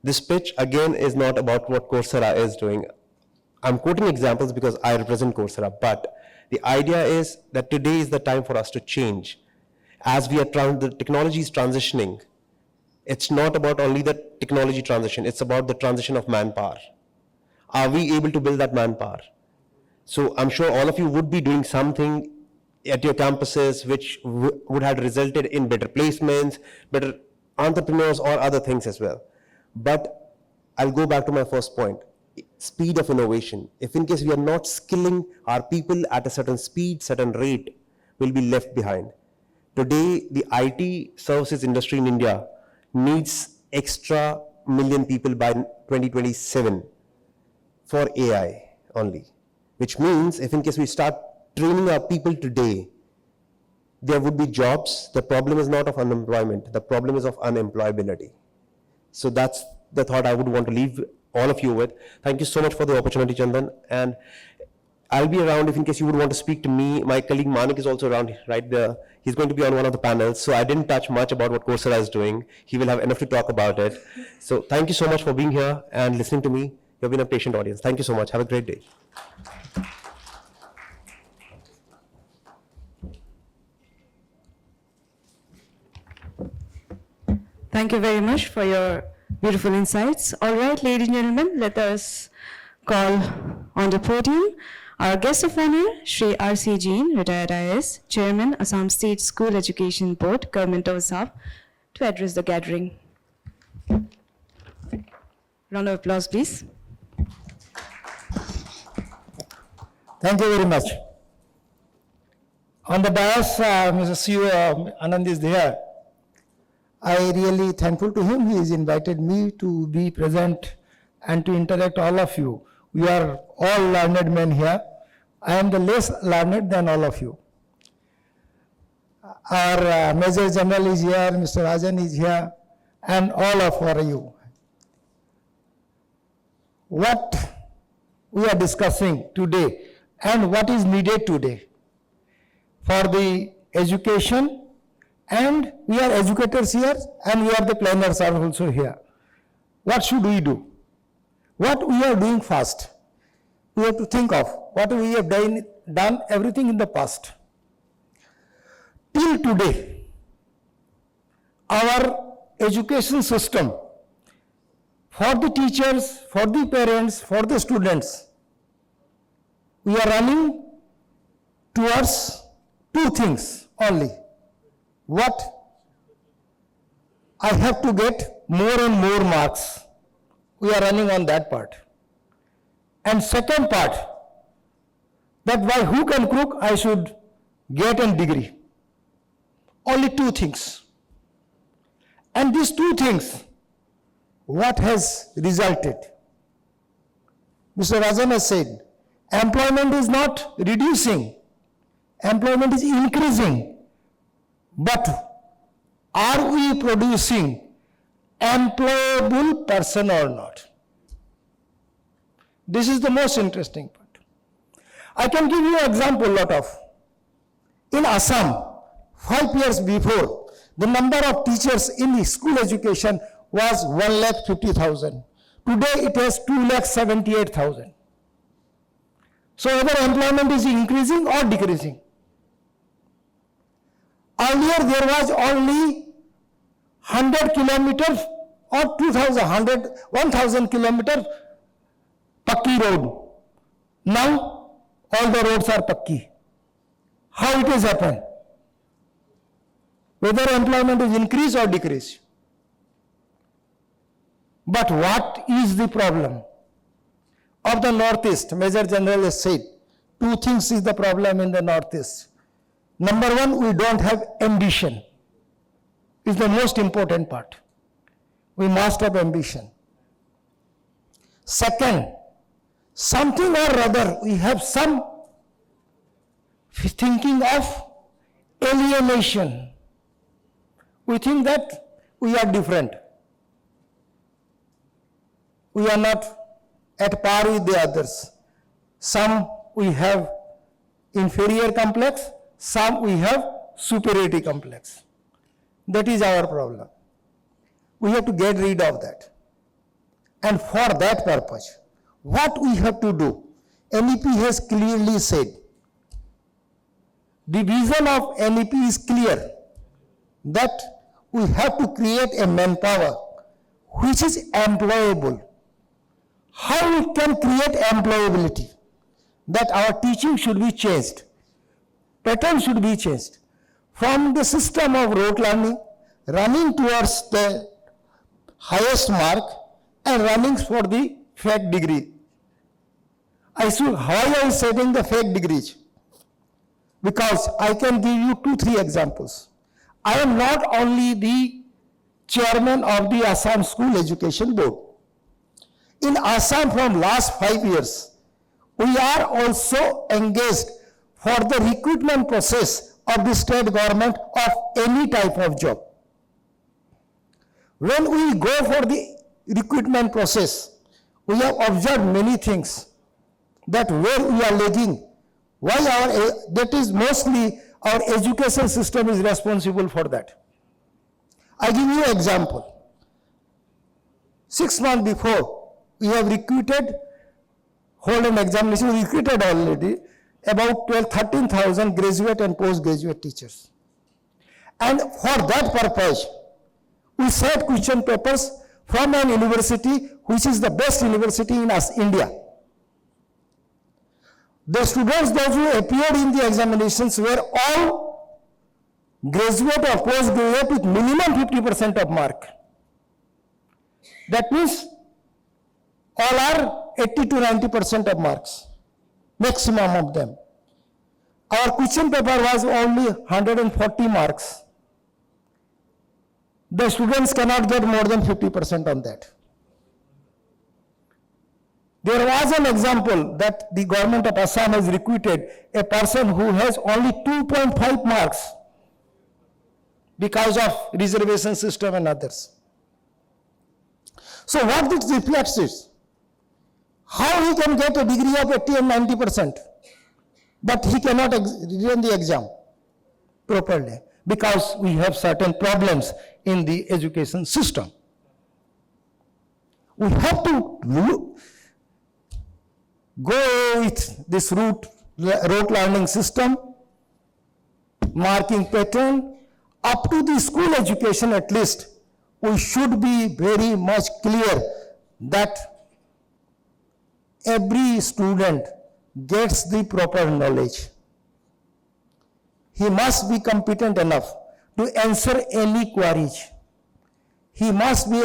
This pitch again is not about what Coursera is doing. I'm quoting examples because I represent Coursera, but the idea is that today is the time for us to change. As we are the technology is transitioning, it's not about only the technology transition, it's about the transition of manpower. Are we able to build that manpower? So I'm sure all of you would be doing something at your campuses which would have resulted in better placements, better entrepreneurs or other things as well. But I'll go back to my first point. Speed of innovation. If in case we are not skilling our people at a certain speed, certain rate, will be left behind. Today, the IT services industry in India needs extra million people by 2027 for AI only. Which means if in case we start training our people today, there would be jobs. The problem is not of unemployment. The problem is of unemployability. So that's the thought I would want to leave all of you with. Thank you so much for the opportunity, Chandan. And I'll be around if in case you would want to speak to me. My colleague Manik is also around right there. He's going to be on one of the panels. So I didn't touch much about what Coursera is doing. He will have enough to talk about it. So thank you so much for being here and listening to me. You've been a patient audience. Thank you so much. Have a great day. Thank you very much for your beautiful insights. All right, ladies and gentlemen, let us call on the podium our guest of honor, Shri R.C. Jain, retired IAS, Chairman, Assam State School Education Board, Government of Assam, to address the gathering. Round of applause, please. Thank you very much. On the dais, Mr. CEO Anand is there. I really thankful to him. He has invited me to be present and to interact all of you. We are all learned men here. I am the less learned than all of you. Our Major General is here, Mr. Razdan is here, and all of you. What we are discussing today and what is needed today for the education, and we are educators here and we are the planners are also here. What should we do? What we are doing first? We have to think of what we have done everything in the past. Till today, our education system, for the teachers, for the parents, for the students, we are running towards two things only. What? I have to get more and more marks. We are running on that part. And second part, that by hook and crook I should get a degree. Only two things. And these two things, what has resulted? Mr. Razdan has said, employment is not reducing, employment is increasing. But are we producing employable person or not? This is the most interesting part. I can give you an example lot of. In Assam, 5 years before, the number of teachers in the school education was 1,50,000. Today it has 2,78,000. So whether employment is increasing or decreasing. Earlier there was only 100 kilometers or 1,000 kilometers pakki road. Now all the roads are pakki. How it has happened? Whether employment is increase or decrease. But what is the problem of the Northeast? Major General has said 2 things is the problem in the Northeast. Number 1, we don't have ambition. Is the most important part. We must have ambition. Second, something or other, we have some thinking of alienation. We think that we are different. We are not at par with the others. Some we have inferior complex, some we have superiority complex. That is our problem. We have to get rid of that. And for that purpose, what we have to do, NEP has clearly said, the vision of NEP is clear, that we have to create a manpower which is employable. How we can create employability? That our teaching should be changed. Pattern should be changed. From the system of rote learning, running towards the highest mark and running for the fake degree. Why I am setting the fake degrees? Because I can give you 2-3 examples. I am not only the chairman of the Assam School Education Board. In Assam from last 5 years, we are also engaged for the recruitment process of the state government of any type of job. When we go for the recruitment process, we have observed many things, that where we are lagging, why that is mostly our education system is responsible for that. I give you an example. 6 months before, we have recruited, hold an examination, we recruited already about 13,000 graduate and postgraduate teachers. And for that purpose, we set question papers from an university which is the best university in India. The students, those who appeared in the examinations, were all graduate or postgraduate with minimum 50% of mark. That means all are 80 to 90% of marks, maximum of them. Our question paper was only 140 marks. The students cannot get more than 50% on that. There was an example that the government of Assam has recruited a person who has only 2.5 marks because of reservation system and others. So what this reflects is, how he can get a degree of 80 and 90%, but he cannot run the exam properly because we have certain problems in the education system. We have to go with this rote learning system, marking pattern, up to the school education at least. We should be very much clear that every student gets the proper knowledge. He must be competent enough to answer any queries. He must be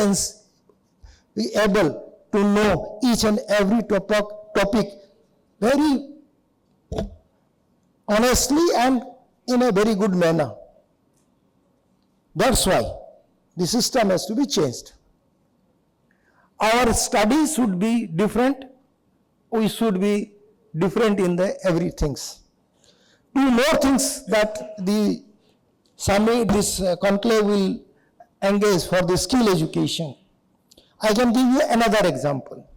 able to know each and every topic very honestly and in a very good manner. That's why the system has to be changed. Our studies should be different. We should be different in the everything. 2 more things that the summit, this conclave will engage for the skill education. I can give you another example.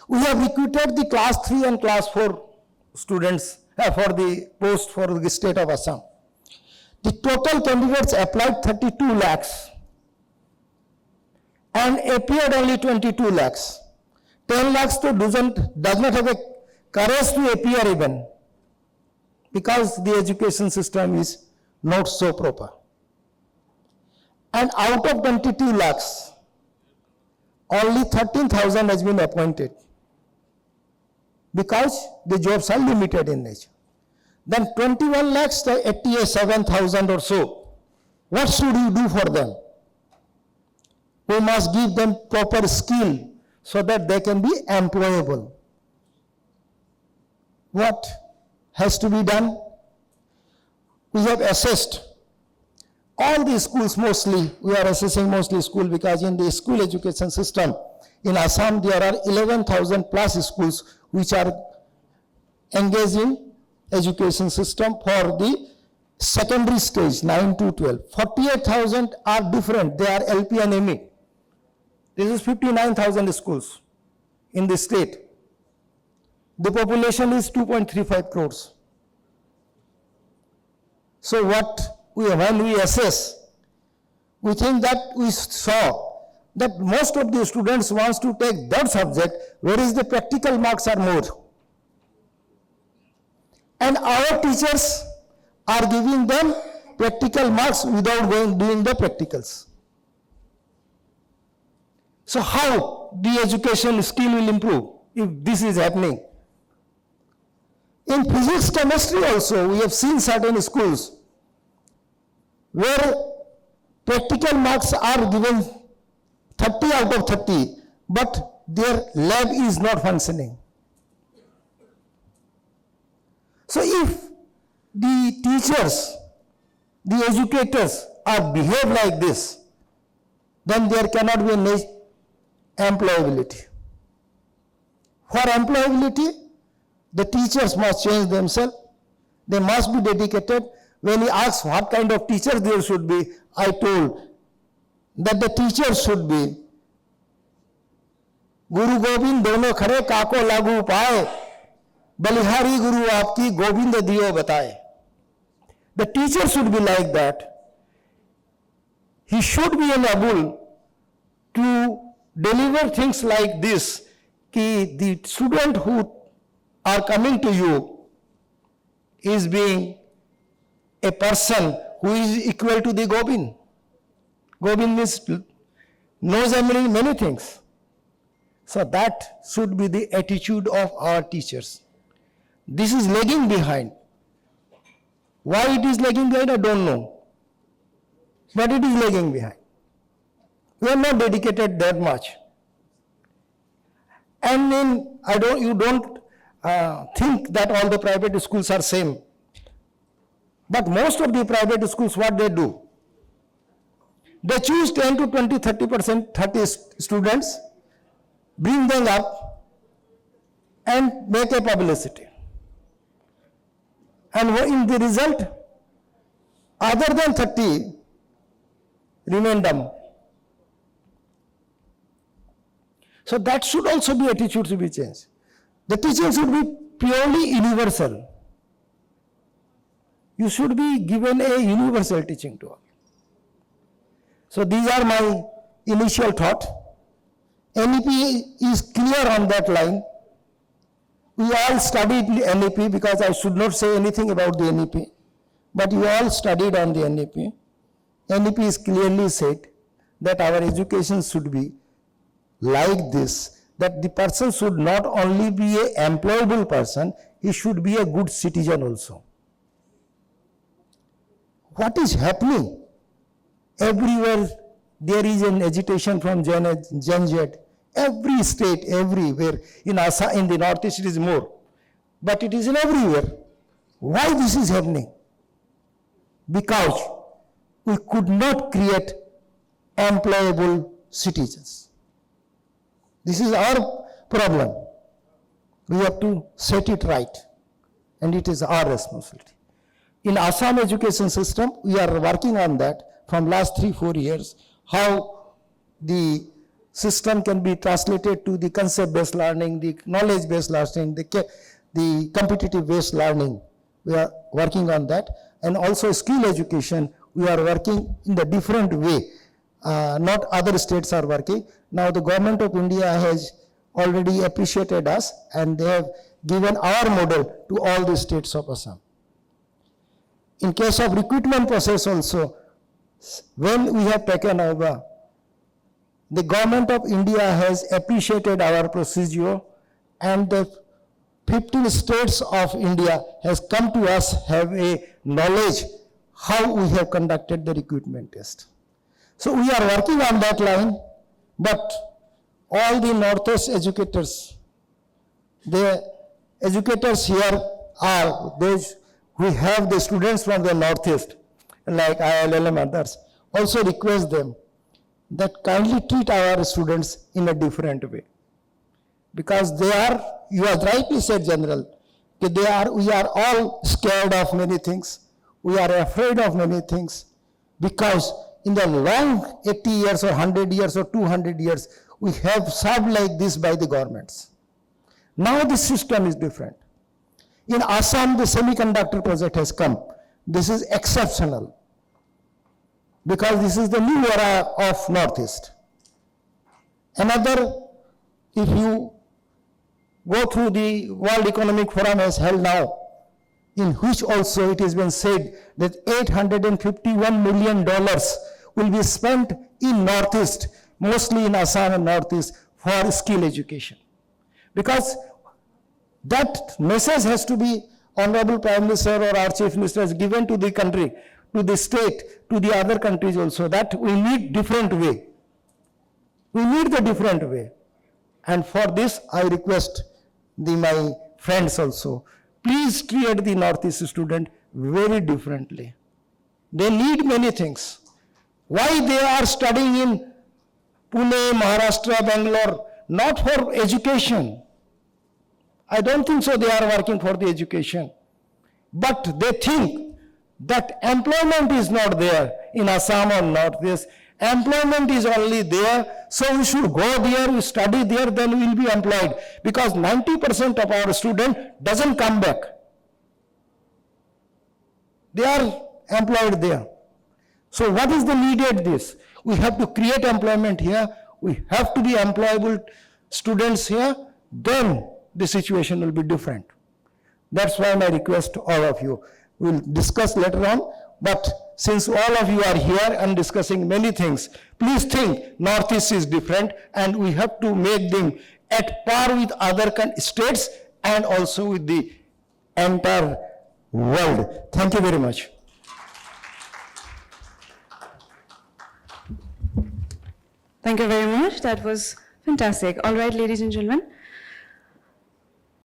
We have recruited the class 3 and class 4 students for the post for the state of Assam. The total candidates applied 32 lakhs and appeared only 22 lakhs. 10 lakhs does not have a courage to appear even, because the education system is not so proper. And out of 22 lakhs, only 13,000 has been appointed, because the jobs are limited in nature. Then 21 lakhs, 87,000 or so. What should you do for them? We must give them proper skill so that they can be employable. What has to be done? We have assessed all the schools mostly. We are assessing mostly school, because in the school education system in Assam there are 11,000 plus schools which are engaged in education system for the secondary stage 9 to 12. 48,000 are different. They are LP and ME. This is 59,000 schools in the state. The population is 2.35 crores. So when we assess, we think that we saw that most of the students wants to take that subject, whereas the practical marks are more. And our teachers are giving them practical marks without doing the practicals. So how the education skill will improve if this is happening? In physics, chemistry also, we have seen certain schools where practical marks are given 30 out of 30, but their lab is not functioning. So if the teachers, the educators are behave like this, then there cannot be any employability. For employability, the teachers must change themselves. They must be dedicated. When he asks what kind of teachers there should be, I told that the teachers should be Guru Gobind dono khare kako lagu paaye, Balihari Guru aapki Gobind diyo bataye. The teacher should be like that. He should be able to deliver things like this, ki the student who are coming to you is being a person who is equal to the Gobind. Gobind means knows many things. So that should be the attitude of our teachers. This is lagging behind. Why it is lagging behind, I don't know. But it is lagging behind. We are not dedicated that much. And then you don't think that all the private schools are same. But most of the private schools, what they do? They choose 10 to 20, 30 students, bring them up and make a publicity. And in the result, other than 30 remain dumb. So that should also be attitude to be changed. The teaching should be purely universal. You should be given a universal teaching to all. So these are my initial thought. NEP is clear on that line. We all studied NEP, because I should not say anything about the NEP, but you all studied on the NEP. NEP is clearly said that our education should be like this, that the person should not only be an employable person, he should be a good citizen also. What is happening? Everywhere there is an agitation from Gen Z. Every state, everywhere. In Assam, in the Northeast it is more. But it is in everywhere. Why this is happening? Because we could not create employable citizens. This is our problem. We have to set it right. And it is our responsibility. In Assam education system, we are working on that from last 3-4 years, how the system can be translated to the concept-based learning, the knowledge-based learning, the competitive-based learning. We are working on that. And also skill education, we are working in the different way. Not other states are working. Now the government of India has already appreciated us, and they have given our model to all the states of Assam. In case of recruitment process also, when we have taken over, the government of India has appreciated our procedure, and the 15 states of India has come to us, have a knowledge how we have conducted the recruitment test. So we are working on that line, but all the Northeast educators, the educators here are those who have the students from the Northeast, like IILM others, also request them that kindly treat our students in a different way. Because they are, you have rightly said, General, that we are all scared of many things. We are afraid of many things because in the long 80 years or 100 years or 200 years, we have served like this by the governments. Now the system is different. In Assam, the semiconductor project has come. This is exceptional because this is the new era of Northeast. Another, if you go through the World Economic Forum has held now, in which also it has been said that $851 million will be spent in Northeast, mostly in Assam and Northeast, for skill education. Because that message has to be Honorable Prime Minister or our Chief Minister has given to the country, to the state, to the other countries also, that we need different way. We need the different way. And for this, I request my friends also, please treat the Northeast student very differently. They need many things. Why they are studying in Pune, Maharashtra, Bangalore? Not for education. I don't think so they are working for the education. But they think that employment is not there in Assam or Northeast. Employment is only there, so we should go there, we study there, then we will be employed. Because 90% of our students doesn't come back. They are employed there. So what is the needed this? We have to create employment here, we have to be employable students here, then the situation will be different. That's why my request to all of you. We'll discuss later on, but since all of you are here and discussing many things, please think Northeast is different and we have to make them at par with other states and also with the entire world. Thank you very much. Thank you very much. That was fantastic. All right, ladies and gentlemen.